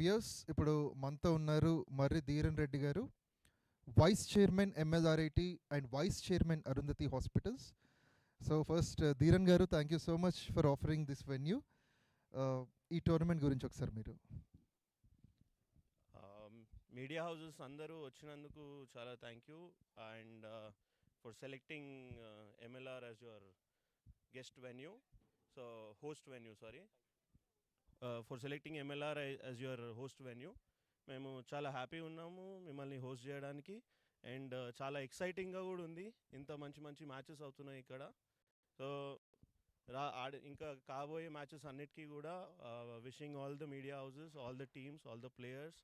వియర్స్ ఇప్పుడు మనతో ఉన్నారు Marri Dheeran Reddy garu, vice chairman MLRIT and vice chairman Arundhati hospitals. So first Dheeran garu, thank you so much for offering this venue. ఈ tournament గురించి ఒకసారి మీరు. మీడియా హౌసెస్ అందరూ వచ్చినందుకు చాలా thank you, and for selecting MLR as your guest venue, so host venue, sorry, for selecting MLR as your host venue. మేము చాలా happy ఉన్నాము మిమ్మల్ని హోస్ట్ చేయడానికి, అండ్ చాలా ఎక్సైటింగ్గా కూడా ఉంది. ఇంత మంచి మంచి మ్యాచెస్ అవుతున్నాయి ఇక్కడ. సో ఇంకా కాబోయే మ్యాచెస్ అన్నిటికీ కూడా wishing all the media houses, all the teams, all the players,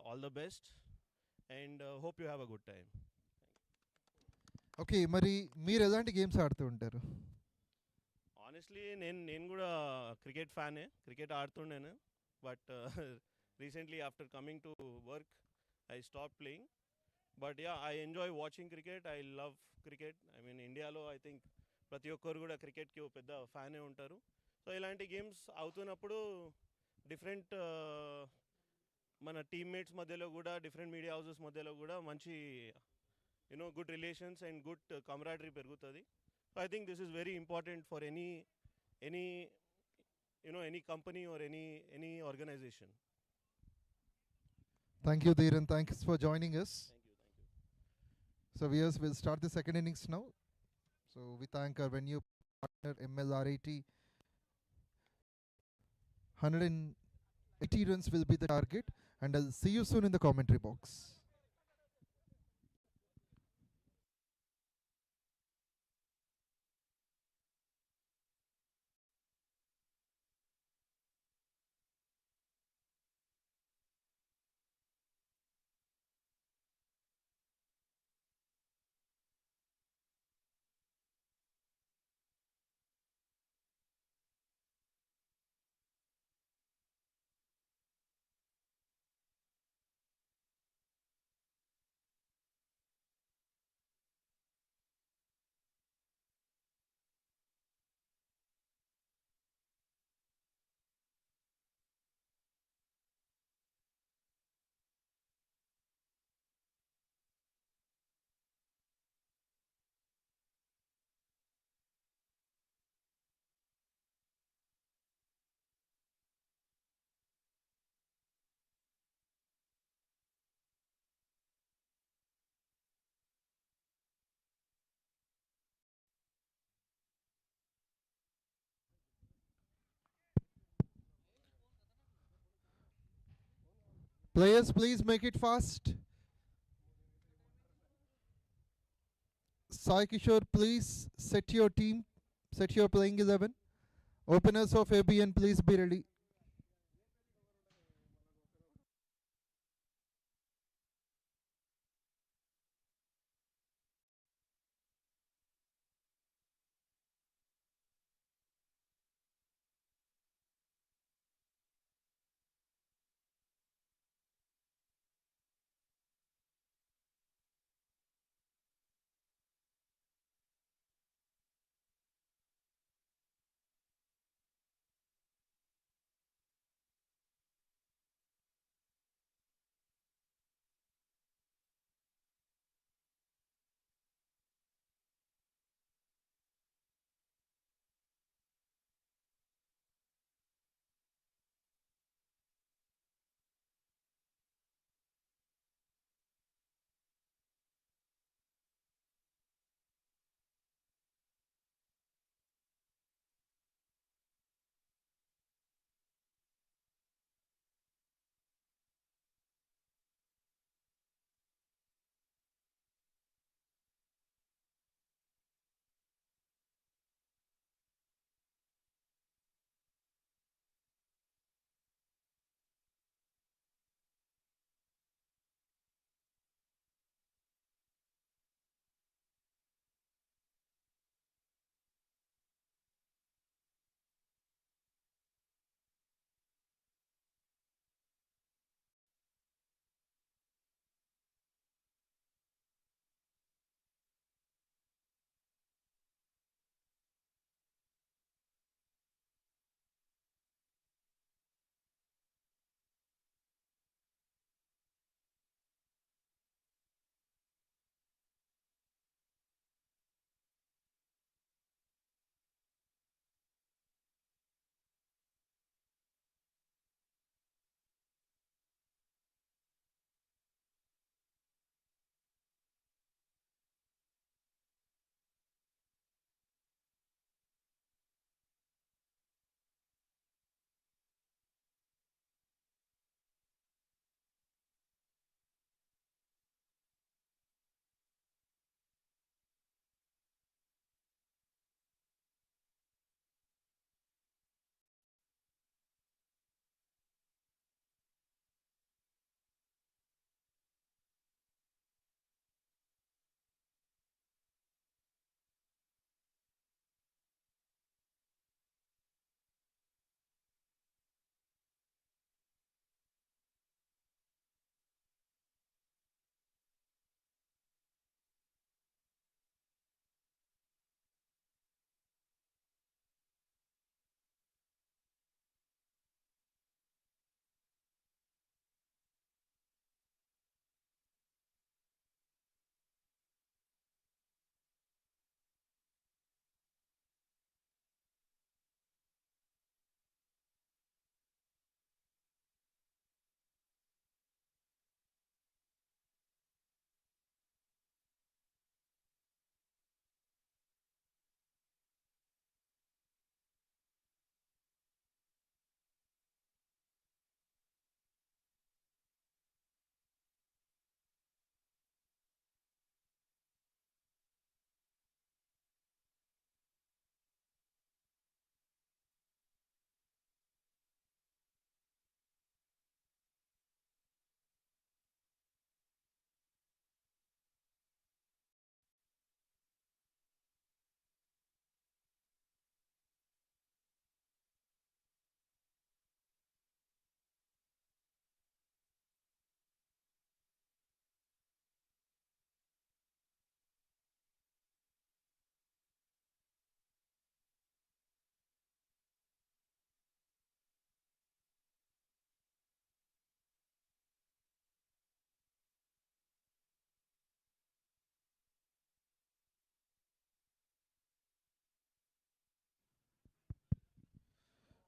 all the best, and hope you have a good time. Okay, మరి మీరు ఎలాంటి గేమ్స్ ఆడుతూ ఉంటారు? ఆనెస్ట్లీ నేను కూడా క్రికెట్ ఫ్యానే, క్రికెట్ ఆడుతుండేను. But recently after coming to work I stop playing. But yeah, I enjoy watching cricket. I love cricket. I mean ఇండియాలో ఐ థింక్ ప్రతి ఒక్కరు కూడా క్రికెట్కి ఒక పెద్ద ఫ్యానే ఉంటారు. సో ఇలాంటి గేమ్స్ అవుతున్నప్పుడు డిఫరెంట్ మన టీమ్మేట్స్ మధ్యలో కూడా, డిఫరెంట్ మీడియా హౌసెస్ మధ్యలో కూడా మంచి good relations and good camaraderie పెరుగుతుంది. So I think this is very important for any company or any organisation. Thank you, Dhiren. Thanks for joining us. Thank you. So viewers, we'll start the second innings now. So we thank our venue partner MLRAT. 180 runs will be the target, and I'll see you soon in the commentary box. Players, please make it fast. Sai Kishore, please set your team, set your playing 11. Openers of ABN, please be ready.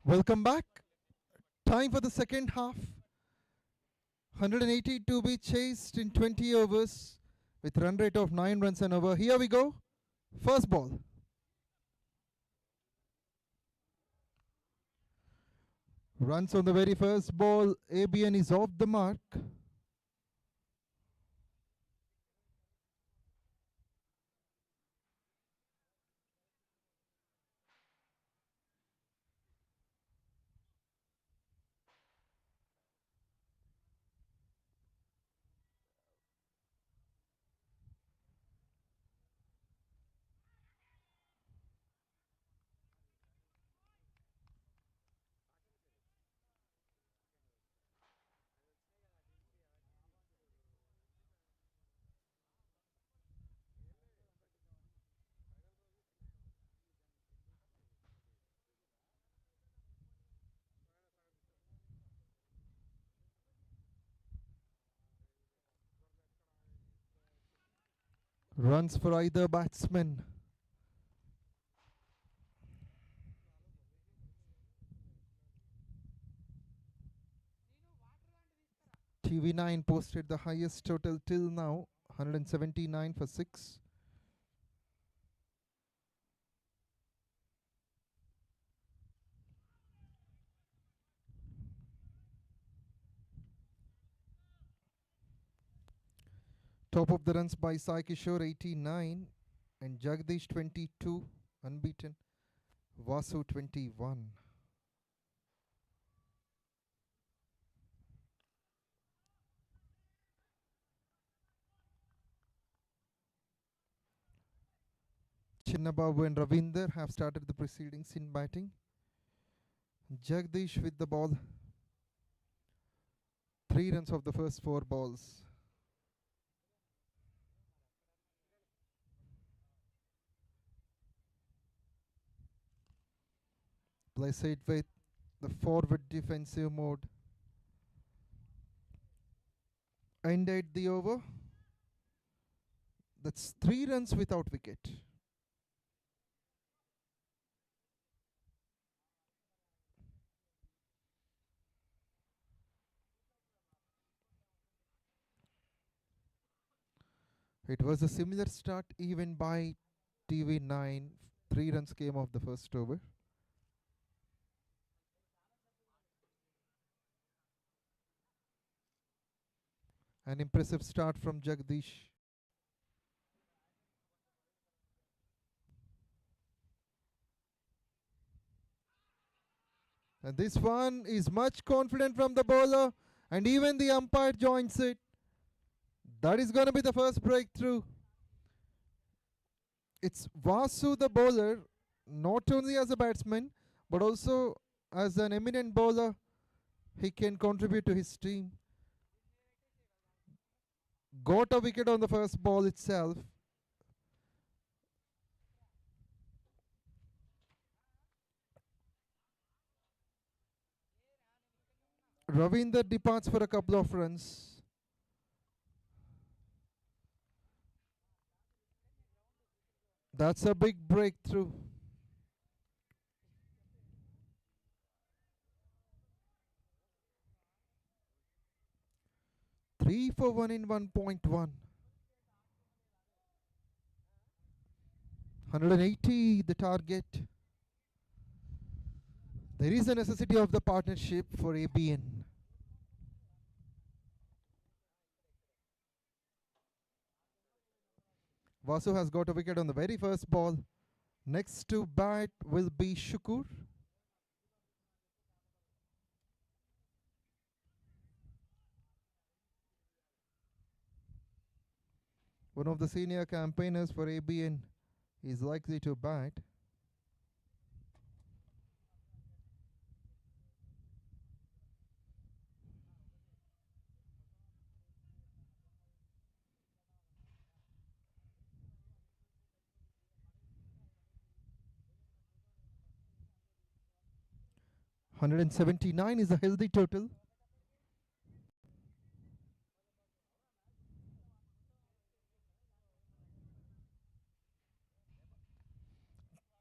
Welcome back. Time for the second half. 180 to be chased in 20 overs with run rate of 9 runs and over. Here we go. First ball. Runs on the very first ball. ABN is off the mark. Runs for either batsman. TV9 posted the highest total till now, 179 for 6. Top of the runs by Sai Kishore, 89, and Jagdish, 22, unbeaten. Vasu, 21. Chinnababu and Ravinder have started the proceedings in batting. Jagdish with the ball. 3 runs of the first 4 balls. Plays it with the forward defensive mode. Ended the over. That's 3 runs without wicket. It was a similar start even by TV9. 3 runs came off the first over. An impressive start from Jagdish. And this one is much confident from the bowler, and even the umpire joins it. That is going to be the first breakthrough. It's Vasu the bowler, not only as a batsman, but also as an eminent bowler. He can contribute to his team. Got a wicket on the first ball itself. Ravinder departs for a couple of runs. That's a big breakthrough. Three for 1 in 1.1. 180 the target. There is a necessity of the partnership for ABN. Vasu has got a wicket on the very first ball. Next to bat will be Shukur. One of the senior campaigners for ABN is likely to bat. $179 is a healthy total.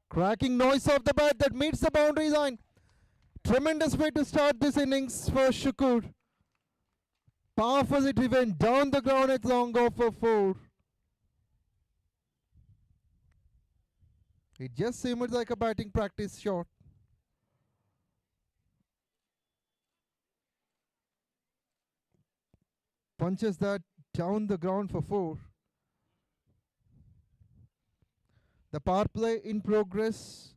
Cracking noise of the bat that meets the boundary line. Tremendous way to start this innings for Shukur. Powerfully driven down the ground at long off for 4. It just seemed like a batting practice shot. Punches that down the ground for 4. The power play in progress.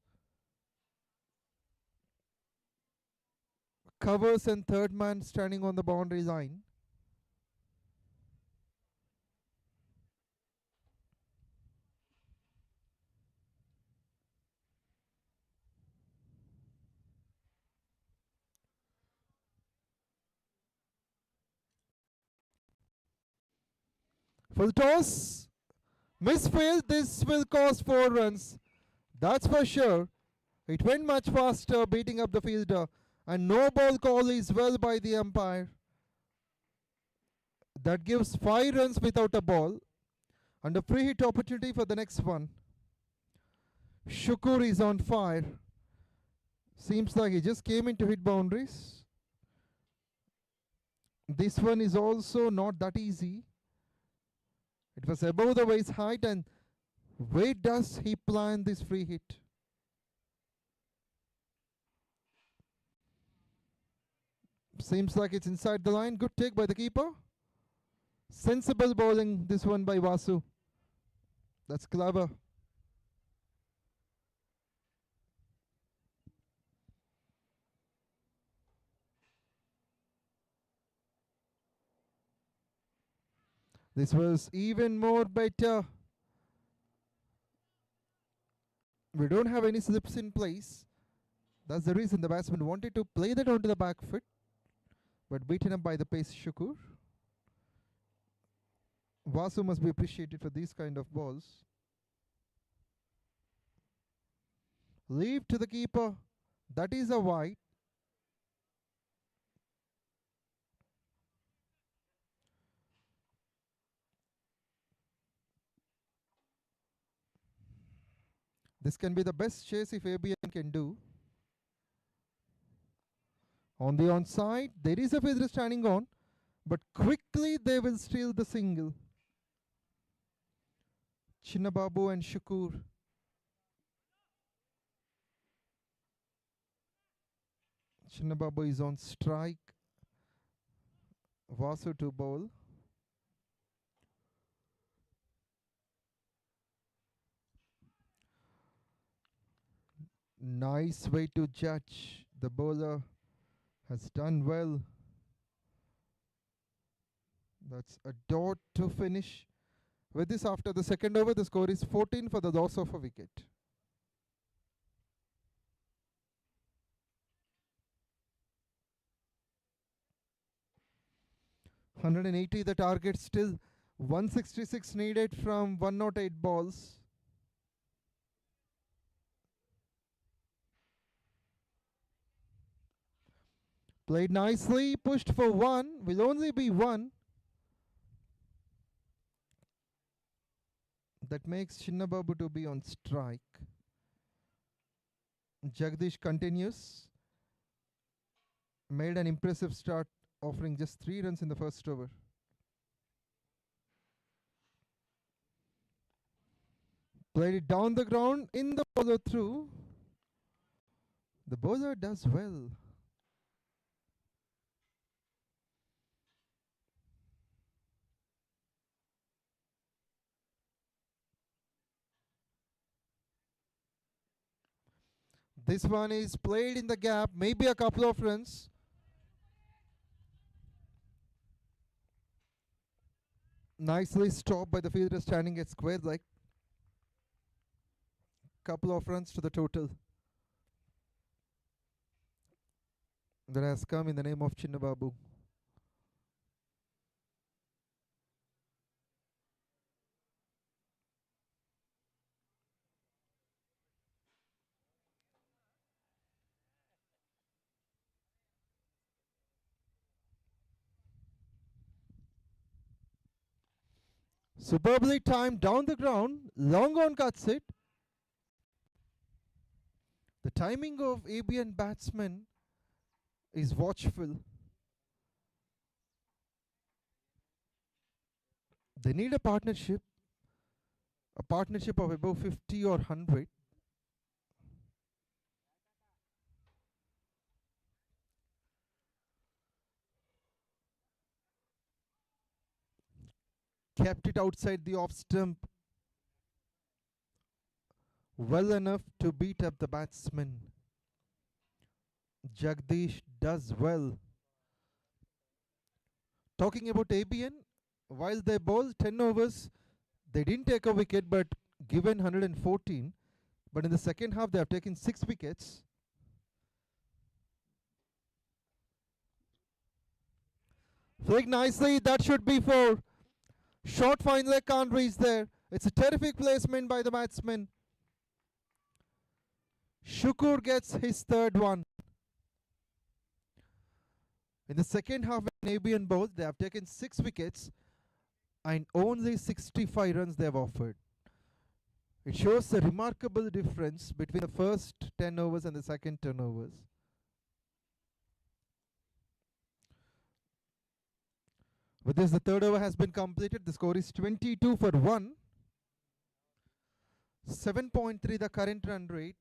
Covers and third man standing on the boundary line. For the toss, misfield, this will cost 4 runs. That's for sure. It went much faster, beating up the fielder. And no ball call is well by the umpire. That gives 5 runs without a ball. And a free hit opportunity for the next one. Shukur is on fire. Seems like he just came in to hit boundaries. This one is also not that easy. It was above the waist height, and where does he plan this free hit? Seems like it's inside the line. Good take by the keeper. Sensible bowling, this one by Vasu. That's clever. This was even more better. We don't have any slips in place. That's the reason the batsman wanted to play that onto the back foot, but beaten up by the pace Shukur. Vasu must be appreciated for these kind of balls. Leave to the keeper. That is a wide. This can be the best chase if ABN can do. On the onside, there is a fielder standing on, but quickly they will steal the single. Chinnababu and Shukur. Chinnababu is on strike. Vasu to bowl. Nice way to judge. The bowler has done well. That's a dot to finish. With this, after the second over, the score is 14 for the loss of a wicket. (180) the target, still 166 needed from 108 balls. Played nicely, pushed for 1, will only be 1. That makes Chinnababu to be on strike. Jagdish continues. Made an impressive start, offering just 3 runs in the first over. Played it down the ground, in the follow through. The bowler does well. This one is played in the gap, maybe a couple of runs. Nicely stopped by the fielder standing at square leg. Couple of runs to the total. That has come in the name of Chinnababu. Superbly timed down the ground. Long on cuts it. The timing of ABN batsmen is watchful. They need a partnership of above 50 or 100. Kept it outside the off stump well enough to beat up the batsman. Jagdish does well. Talking about ABN, while they bowled 10 overs, they didn't take a wicket but given 114. But in the second half, they have taken 6 wickets. Flick nicely, that should be 4. Short fine leg can't reach there. It's a terrific placement by the batsman. Shukur gets his third one. In the second half, when ABN bowled, they have taken 6 wickets and only 65 runs they have offered. It shows the remarkable difference between the first 10 overs and the second 10 overs. With this, the third over has been completed. The score is 22 for 1. 7.3 the current run rate.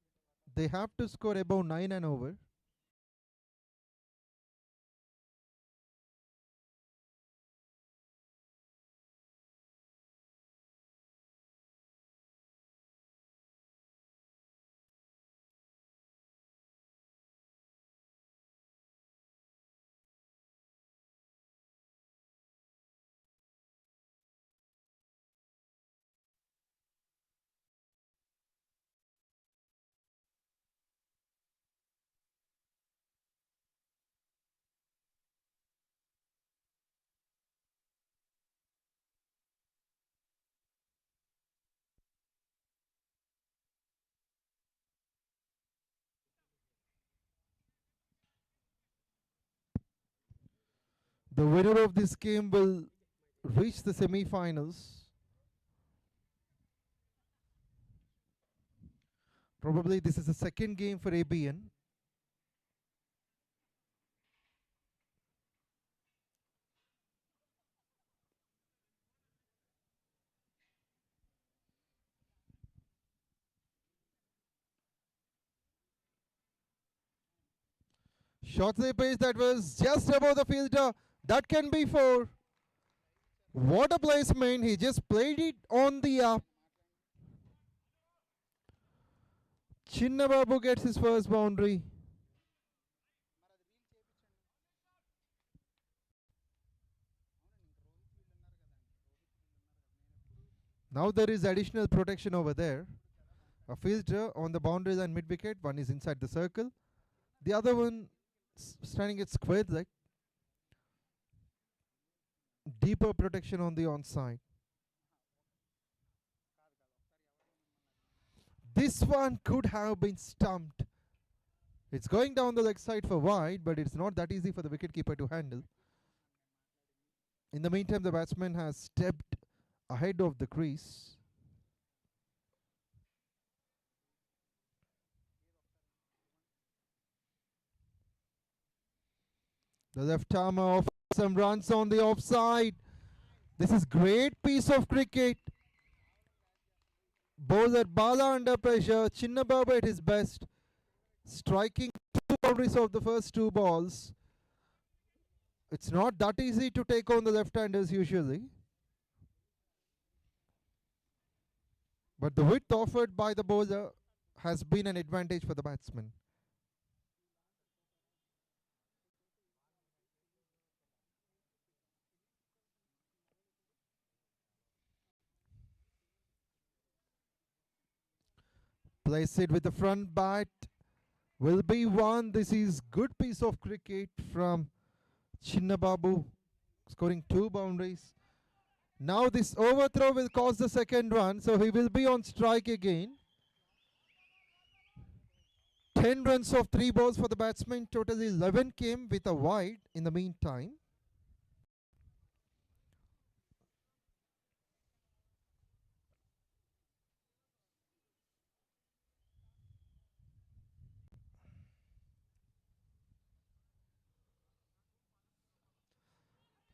They have to score above 9 and over. The winner of this game will reach the semi-finals. Probably this is the second game for ABN. Short pace that was just above the fielder. That can be 4. What a placement. He just played it on the up. Chinnababu gets his first boundary. Now there is additional protection over there. A fielder on the boundary line mid wicket. One is inside the circle. The other one standing at square leg. Deeper protection on the onside. This one could have been stumped. It's going down the leg side for wide, but it's not that easy for the wicketkeeper to handle. In the meantime, the batsman has stepped ahead of the crease. The left armer offers some runs on the offside. This is great piece of cricket. Bowler Bala under pressure. Chinnababu at his best. Striking 2 boundaries of the first 2 balls. It's not that easy to take on the left-handers usually. But the width offered by the bowler has been an advantage for the batsman. Place it with the front bat. Will be 1. This is good piece of cricket from Chinnababu, scoring 2 boundaries. Now this overthrow will cause the second run, so he will be on strike again. 10 runs of 3 balls for the batsman. Total 11 came with a wide in the meantime.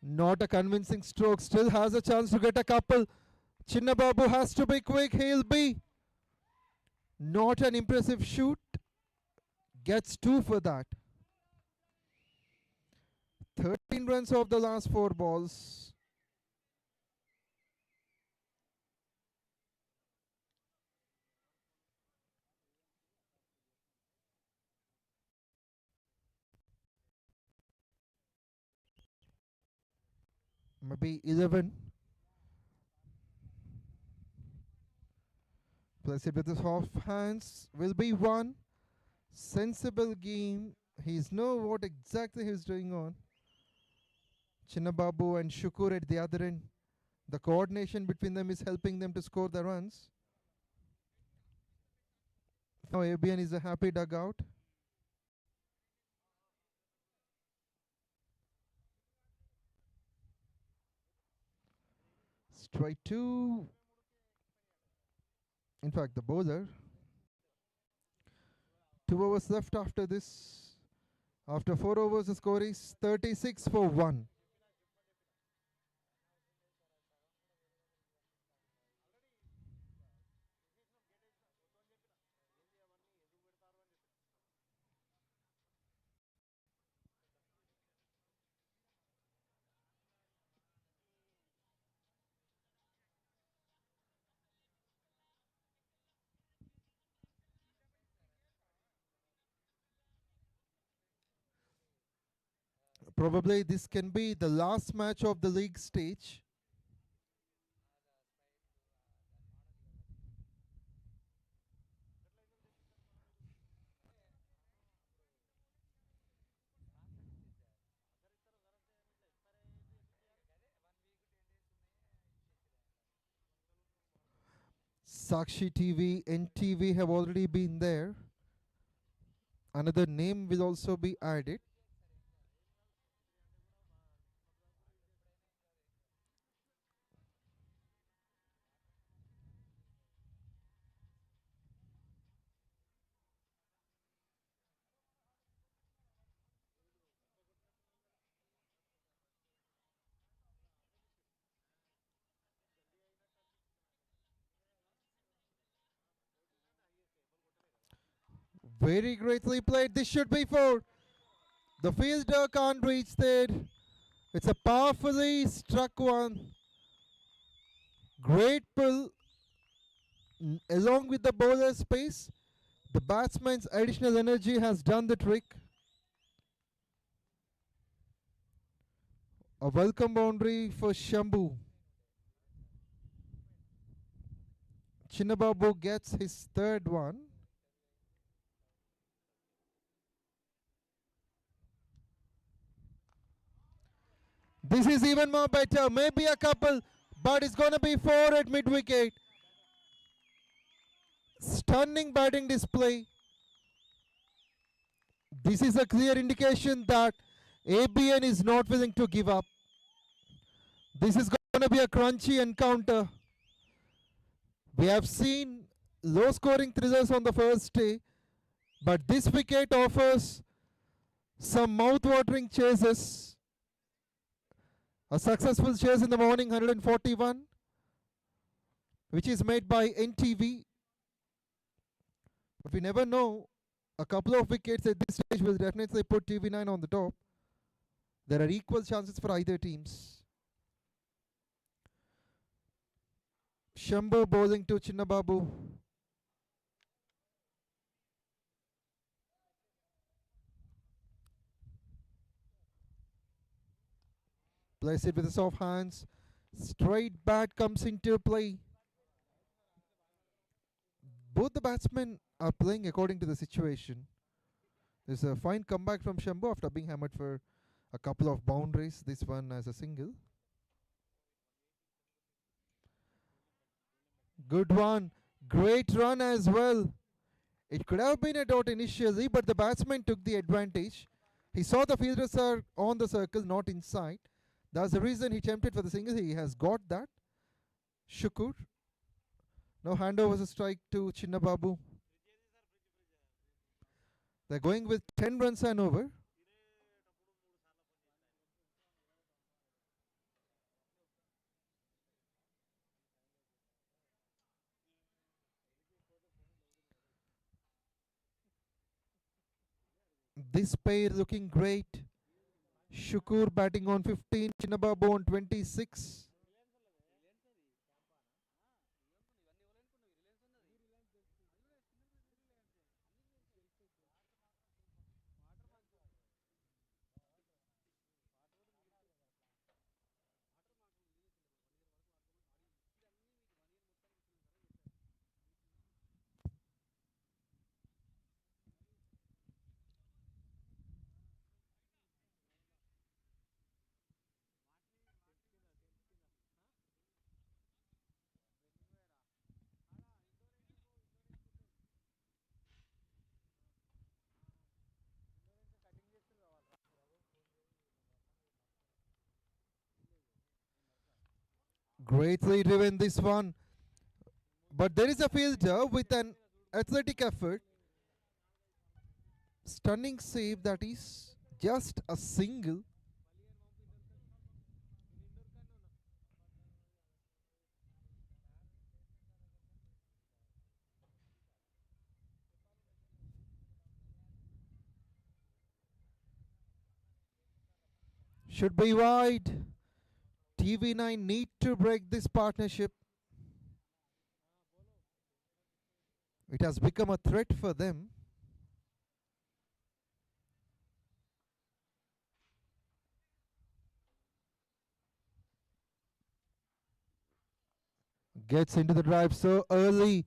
Not a convincing stroke. Still has a chance to get a couple. Chinnababu has to be quick. He'll be. Not an impressive shoot. Gets 2 for that. 13 runs off the last 4 balls. Maybe 11. Plays it with his off hands. Will be 1. Sensible game. He's know what exactly he's doing on. Chinnababu and Shukur at the other end. The coordination between them is helping them to score the runs. Now ABN is a happy dugout. Strike 2. In fact, the bowler. 2 overs left after this. After 4 overs, the score is 36 for 1. Probably this can be the last match of the league stage. Sakshi TV, NTV have already been there. Another name will also be added. Very greatly played. This should be 4. The fielder can't reach there. It's a powerfully struck one. Great pull along with the bowler's pace. The batsman's additional energy has done the trick. A welcome boundary for Shambhu. Chinnababu gets his 3rd one. This is even more better. Maybe a couple, but it's going to be 4 at mid-wicket. Stunning batting display. This is a clear indication that ABN is not willing to give up. This is going to be a crunchy encounter. We have seen low-scoring thrillers on the first day, but this wicket offers some mouth-watering chases. A successful chase in the morning, 141, which is made by NTV. But we never know. A couple of wickets at this stage will definitely put TV9 on the top. There are equal chances for either teams. Shambhu bowling to Chinnababu. Plays it with his off hands. Straight bat comes into play. Both the batsmen are playing according to the situation. There's a fine comeback from Shambhu after being hammered for a couple of boundaries. This one as a single. Good one. Great run as well. It could have been a dot initially, but the batsman took the advantage. He saw the fielders are on the circle, not inside. That's the reason he attempted for the single. He has got that. Shukur. Now handover a strike to Chinnababu. They're going with 10 runs and over. This pair looking great. Shukur batting on 15, Chinnababu on 26. Greatly driven this one. But there is a fielder with an athletic effort. Stunning save, that is just a single. Should be wide. TV9 need to break this partnership. It has become a threat for them. Gets into the drive so early.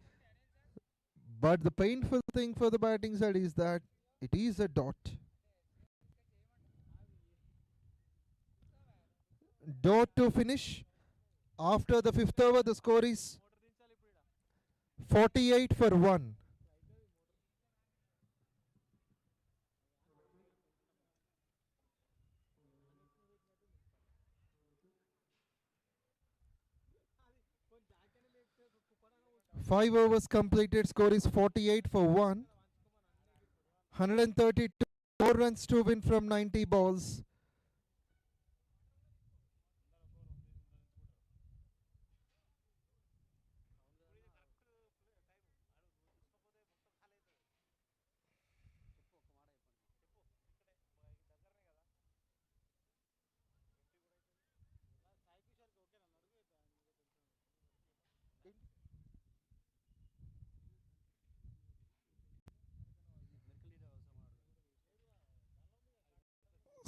But the painful thing for the batting side is that it is a dot. Dot to finish. After the fifth over, the score is 48 for 1. Five overs completed, score is 48 for 1. 132 more runs to win from 90 balls.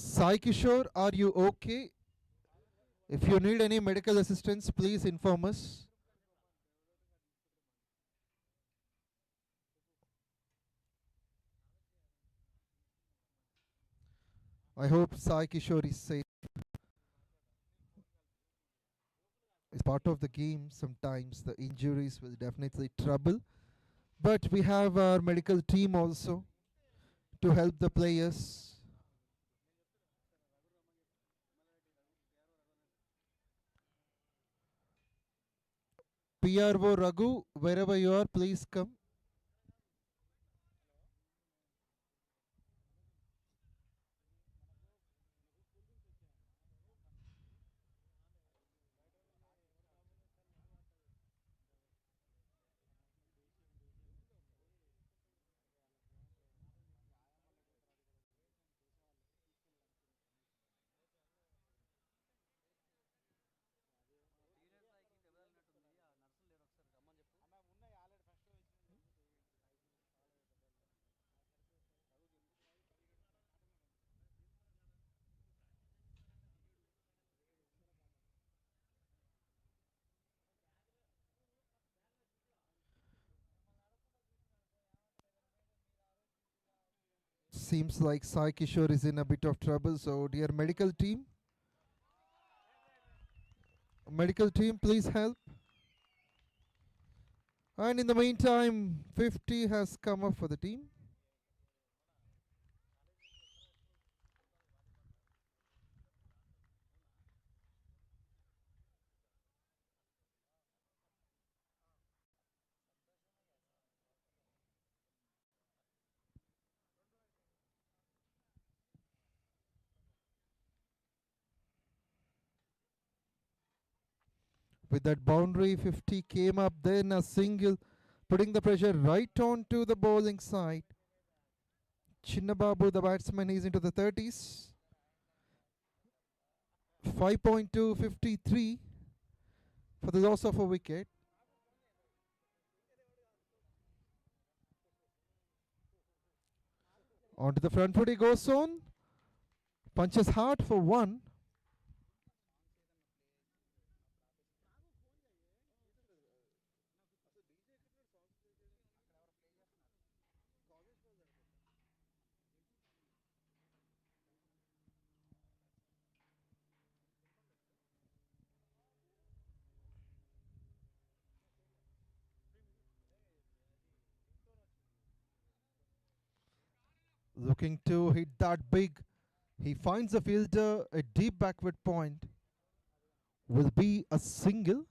Sai Kishore, are you okay? If you need any medical assistance, please inform us. I hope Sai Kishore is safe. It's part of the game. Sometimes the injuries will definitely trouble. But we have our medical team also to help the players. PRO Raghu, wherever you are, please come. Seems like Sai Kishore is in a bit of trouble. So, dear medical team, please help. And in the meantime, 50 has come up for the team. With that boundary, 50 came up, then a single, putting the pressure right onto the bowling side. Chinnababu, the batsman, he's into the 30s. 5.253 for the loss of a wicket. Onto the front foot he goes on. Punches hard for one. Looking to hit that big. He finds a fielder, a deep backward point. Will be a single.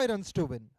runs to win.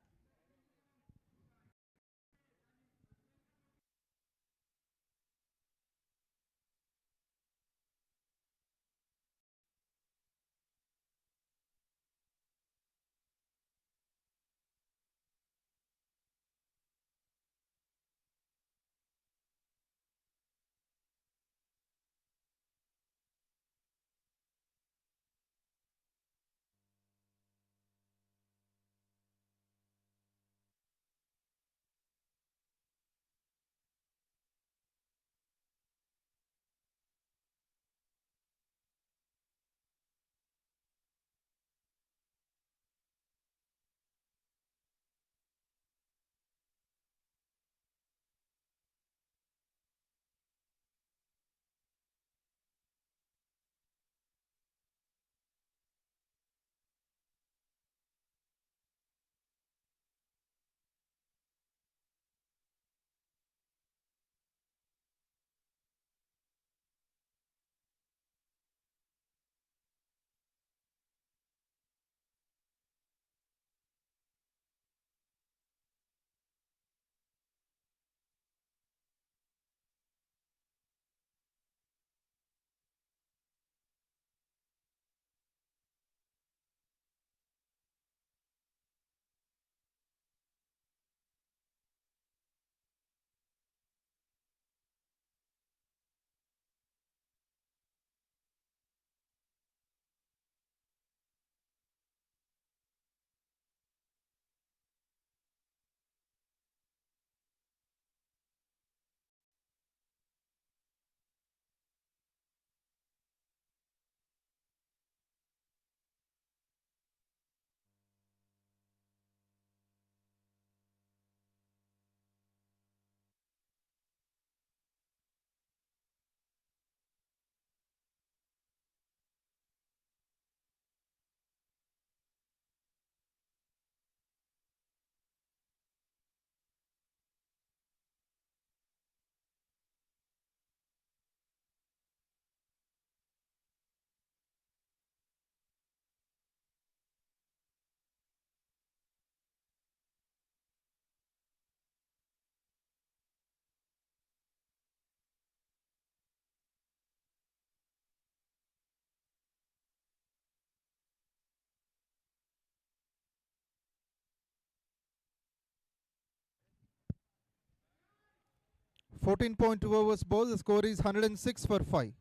.2 overs ball. The score is 106 for 5.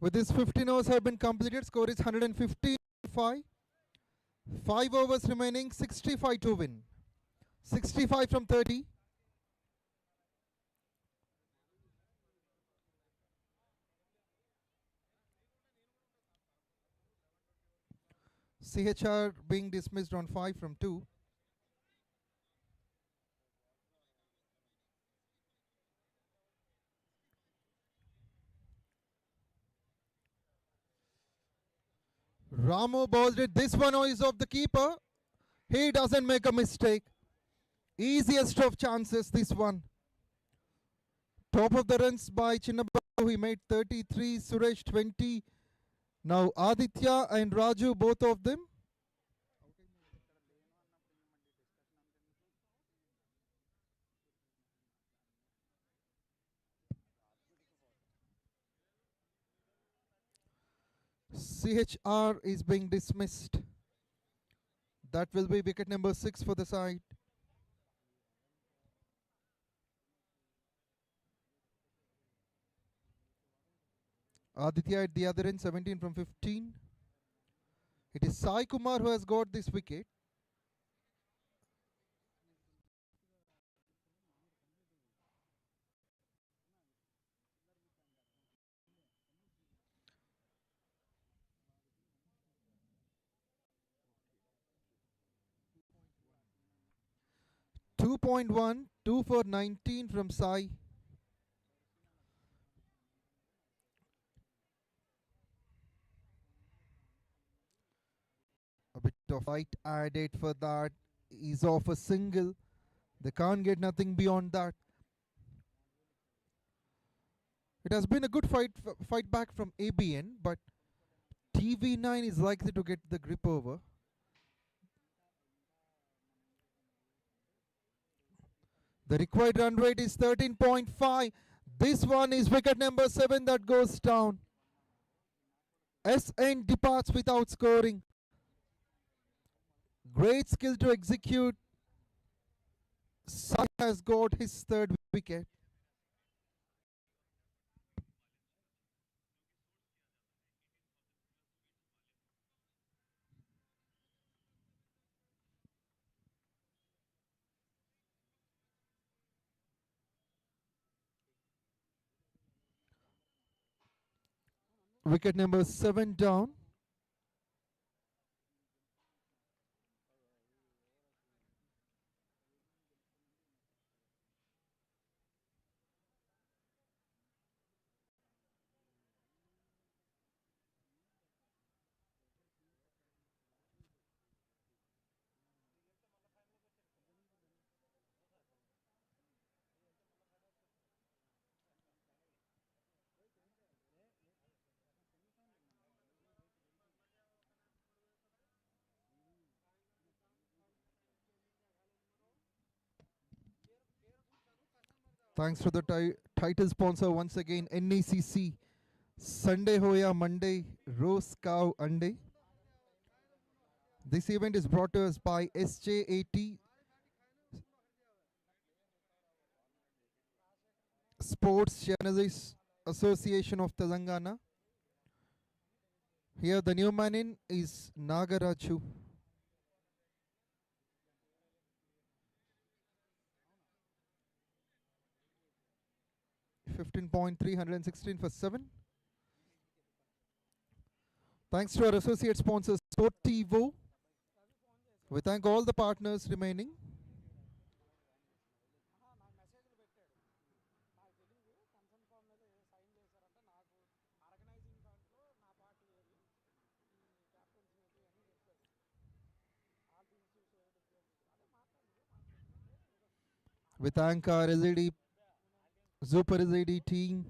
With this, 15 overs have been completed. Score is 155. 5 overs remaining, 65 to win. 65 from 30. CHR being dismissed on 5 from 2. Ramo bowled it. This one is of the keeper. He doesn't make a mistake. Easiest of chances, this one. Top of the runs by Chinnababu. He made 33. Suresh 20. Now Aditya and Raju, both of them. CHR is being dismissed. That will be wicket number 6 for the side. Aditya at the other end, 17 from 15. It is Sai Kumar who has got this wicket. .1, 2 for 19 from Sai. A bit of height added for that. He's off a single. They can't get nothing beyond that. It has been a good fight back from ABN, but TV9 is likely to get the grip over. The required run rate is 13.5. This one is wicket number 7 that goes down. SN departs without scoring. Great skill to execute. Sai has got his 3rd wicket. Wicket number 7 down. Thanks to the title sponsor once again, NECC. Sunday Hoya Monday, Rose Cow Ande. This event is brought to us by SJAT Sports Journalists Association of Telangana. Here the new man in is Nagaraju. 15.316 for 7. Thanks to our associate sponsors, Sportivo. We thank all the partners remaining. We thank our LED, Super LED team.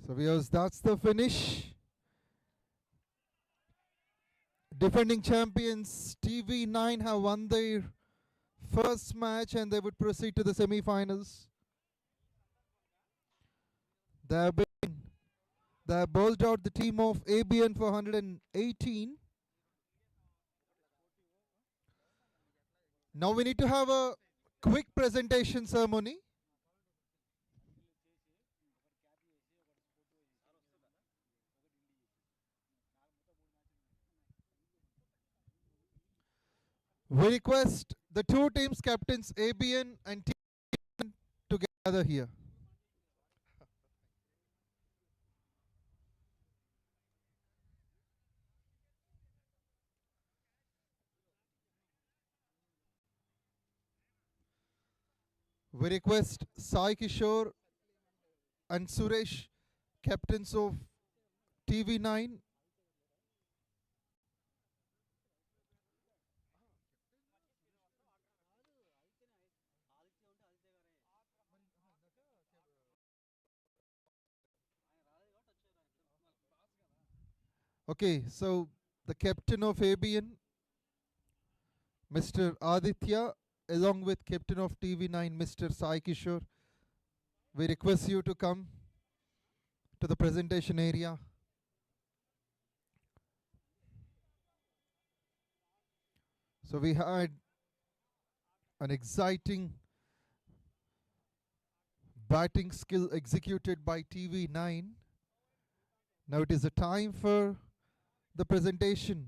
So viewers, that's the finish. Defending champions TV9 have won their first match and they would proceed to the semi-finals. They have bowled out the team of ABN for 118. Now we need to have a quick presentation ceremony. We request the two teams captains ABN and TV9 to gather here. We request Sai Kishore and Suresh, captains of TV9. Okay, so the captain of ABN, Mr. Aditya, along with captain of TV9, Mr. Sai Kishore, we request you to come to the presentation area. So we had an exciting batting skill executed by TV9. Now it is the time for the presentation.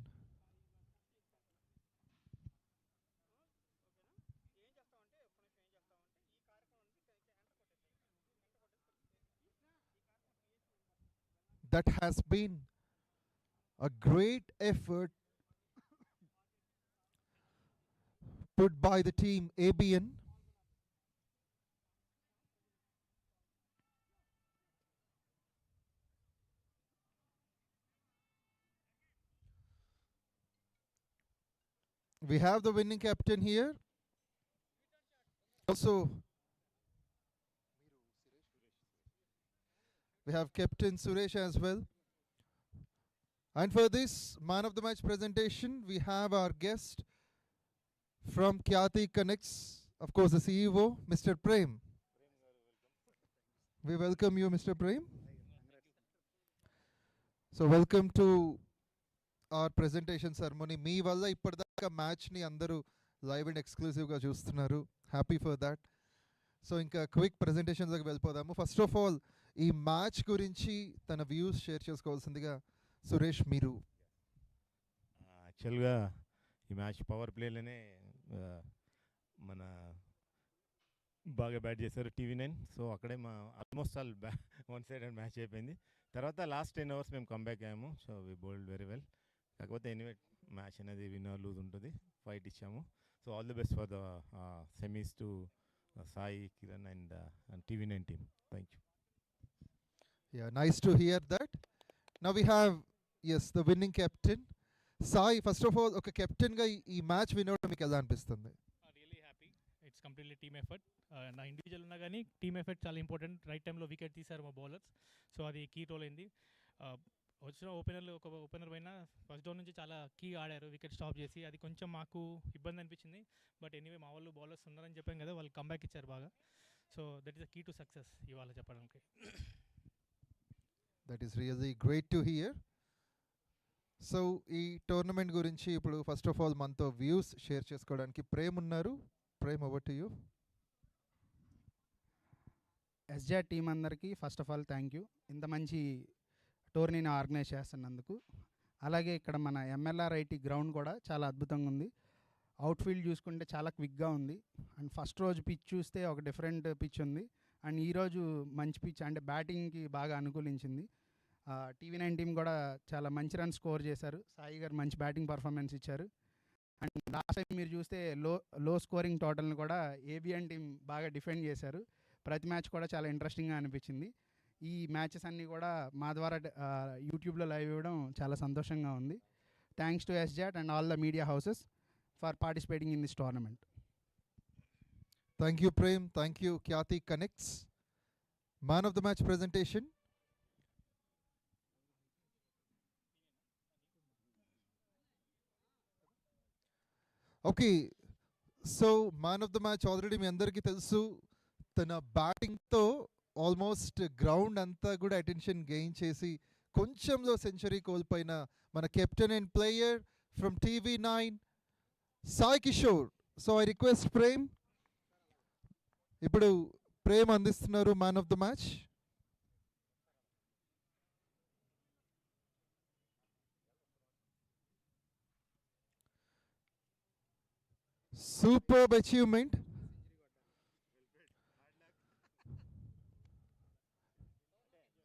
That has been a great effort put by the team ABN. We have the winning captain here. Also, we have Captain Suresh as well. And for this man of the match presentation, we have our guest from Kyati Connects, of course, the CEO, Mr. Prem. We welcome you, Mr. Prem. So, welcome to our presentation ceremony. మీ వల్ల ఇప్పటిదాకా మ్యాచ్ని అందరూ live and ఎక్స్క్లూజివ్గా చూస్తున్నారు. Happy for that. So ఇంకా quick ప్రెజెంటేషన్స్కి వెళ్ళిపోదాము. First of all ఈ match గురించి తన వ్యూస్ షేర్ చేసుకోవాల్సిందిగా సురేష్ మీరు. యాక్చువల్గా ఈ మ్యాచ్ పవర్ ప్లేలోనే మన బాగా బ్యాట్ చేశారు TV9. సో అక్కడే మా almost all one sided match అయిపోయింది. తర్వాత లాస్ట్ 10 hours మేము కంబ్యాక్ అయ్యాము. So we bowled very well. కాకపోతే ఎనీవే మ్యాచ్ అనేది విన్నర్ లూజ్ ఉంటుంది, ఫైట్ ఇచ్చాము. So all the best for the semis to Sai, Kiran and TV9 team. Thank you. Yeah, nice to hear that. Now we have, yes, the winning captain. Sai, first of all, ఒక కెప్టెన్గా ఈ match వినడం మీకు ఎలా అనిపిస్తుంది? Really happy. It's completely team effort. నా individual ఉన్నా కానీ టీమ్ ఎఫర్ట్ చాలా ఇంపార్టెంట్. రైట్ టైంలో వికెట్ తీశారు మా బౌలర్స్. సో అది కీ రోల్ అయింది. వచ్చిన ఓపెనర్లు ఒక ఓపెనర్ పైన ఫస్ట్ డౌన్ నుంచి చాలా కీ ఆడారు వికెట్ స్టాప్ చేసి. అది కొంచెం మాకు ఇబ్బంది అనిపించింది. బట్ ఎనీవే మా వాళ్ళు బౌలర్స్ ఉన్నారని చెప్పాం కదా, వాళ్ళు కంబ్యాక్ ఇచ్చారు బాగా. So that is the key to success ఇవాళ చెప్పడానికి. That is really great to hear. So ఈ టోర్నమెంట్ గురించి ఇప్పుడు ఫస్ట్ ఆఫ్ ఆల్ మనతో వ్యూస్ షేర్ చేసుకోవడానికి ప్రేమ్ ఉన్నారు. Prem, over to you. SJ team అందరికీ first of all thank you, ఇంత మంచి టోర్నీని ఆర్గనైజ్ చేస్తున్నందుకు. అలాగే ఇక్కడ మన MLRIT గ్రౌండ్ కూడా చాలా అద్భుతంగా ఉంది. అవుట్ఫీల్డ్ చూసుకుంటే చాలా క్విక్గా ఉంది. అండ్ ఫస్ట్ రోజు పిచ్ చూస్తే ఒక డిఫరెంట్ పిచ్ ఉంది. అండ్ ఈరోజు మంచి పిచ్ అంటే బ్యాటింగ్కి బాగా అనుకూలించింది. TV9 టీం కూడా చాలా మంచి రన్ స్కోర్ చేశారు. సాయి గారు మంచి బ్యాటింగ్ పర్ఫార్మెన్స్ ఇచ్చారు. అండ్ లాస్ట్ టైం మీరు చూస్తే లో స్కోరింగ్ టోటల్ని కూడా ABN టీం బాగా డిఫెండ్ చేశారు. ప్రతి మ్యాచ్ కూడా చాలా ఇంట్రెస్టింగ్గా అనిపించింది. ఈ మ్యాచెస్ అన్నీ కూడా మా ద్వారా యూట్యూబ్లో లైవ్ ఇవ్వడం చాలా సంతోషంగా ఉంది. Thanks to SJAT and all the media houses for participating in this tournament. Thank you, Prem. Thank you, Kyati Connects. Man of the match presentation. Okay, so man of the match already మీ అందరికీ తెలుసు. తన బ్యాటింగ్తో almost ground అంతా కూడా attention gain చేసి కొంచెంలో century కోల్పోయిన మన captain and player from TV9 Sai Kishore. So I request Prem. ఇప్పుడు ప్రేమ్ అందిస్తున్నారు man of the match. Superb achievement.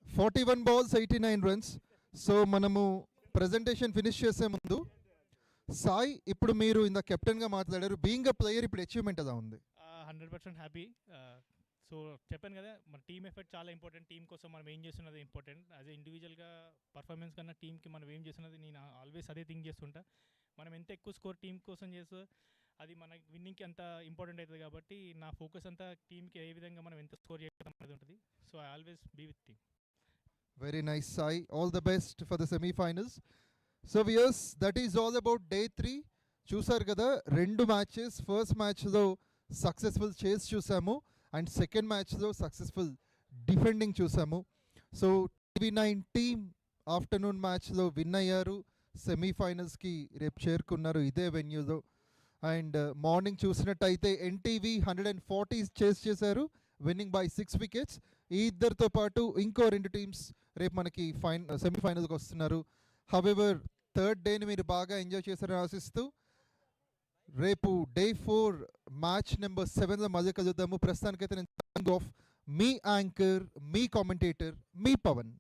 "41 balls 89 runs." So మనము ప్రెజెంటేషన్ ఫినిష్ చేసే ముందు సాయి, ఇప్పుడు మీరు ఇంత కెప్టెన్గా మాట్లాడారు, బీయింగ్ అ ప్లేయర్ ఇప్పుడు అచీవ్మెంట్ ఎలా ఉంది? 100% హ్యాపీ. సో చెప్పాను కదా, మన టీమ్ ఎఫర్ట్ చాలా ఇంపార్టెంట్. టీం కోసం మనం ఏం చేస్తున్నది ఇంపార్టెంట్. యాజ్ ఇండివిజువల్గా పర్ఫార్మెన్స్ కన్నా టీంకి మనం ఏం చేస్తున్నది, నేను ఆల్వేస్ అదే థింక్ చేస్తుంటా. మనం ఎంత ఎక్కువ స్కోర్ టీం కోసం చేస్తే అది మన విన్నింగ్కి అంత ఇంపార్టెంట్ అవుతుంది. కాబట్టి నా ఫోకస్ అంతా టీంకి ఏ విధంగా మనం ఎంత స్కోర్ చేయడం అనేది ఉంటుంది. So I always be with team. Very nice, Sai. All the best for the semi-finals. So viewers, that is all about day 3. చూసారు కదా, 2 మ్యాచెస్. ఫస్ట్ మ్యాచ్లో సక్సెస్ఫుల్ చేస్ చూసాము అండ్ సెకండ్ మ్యాచ్లో సక్సెస్ఫుల్ డిఫెండింగ్ చూసాము. సో TV9 టీమ్ ఆఫ్టర్నూన్ మ్యాచ్లో win అయ్యారు, సెమీఫైనల్స్కి రేపు చేరుకున్నారు ఇదే వెన్యూలో. అండ్ మార్నింగ్ చూసినట్టయితే NTV 140 చేస్ చేశారు, విన్నింగ్ బై 6 wickets. ఈ ఇద్దరితో పాటు ఇంకో 2 టీమ్స్ రేపు మనకి సెమీఫైనల్కి వస్తున్నారు. హవెవర్ థర్డ్ డేని మీరు బాగా ఎంజాయ్ చేశారని ఆశిస్తూ రేపు డే 4 మ్యాచ్ నెంబర్ 7లో మళ్ళీ కలుద్దాము. ప్రస్తుతానికైతే నేను ఆఫ్ మీ యాంకర్, మీ కామెంటేటర్, మీ పవన్.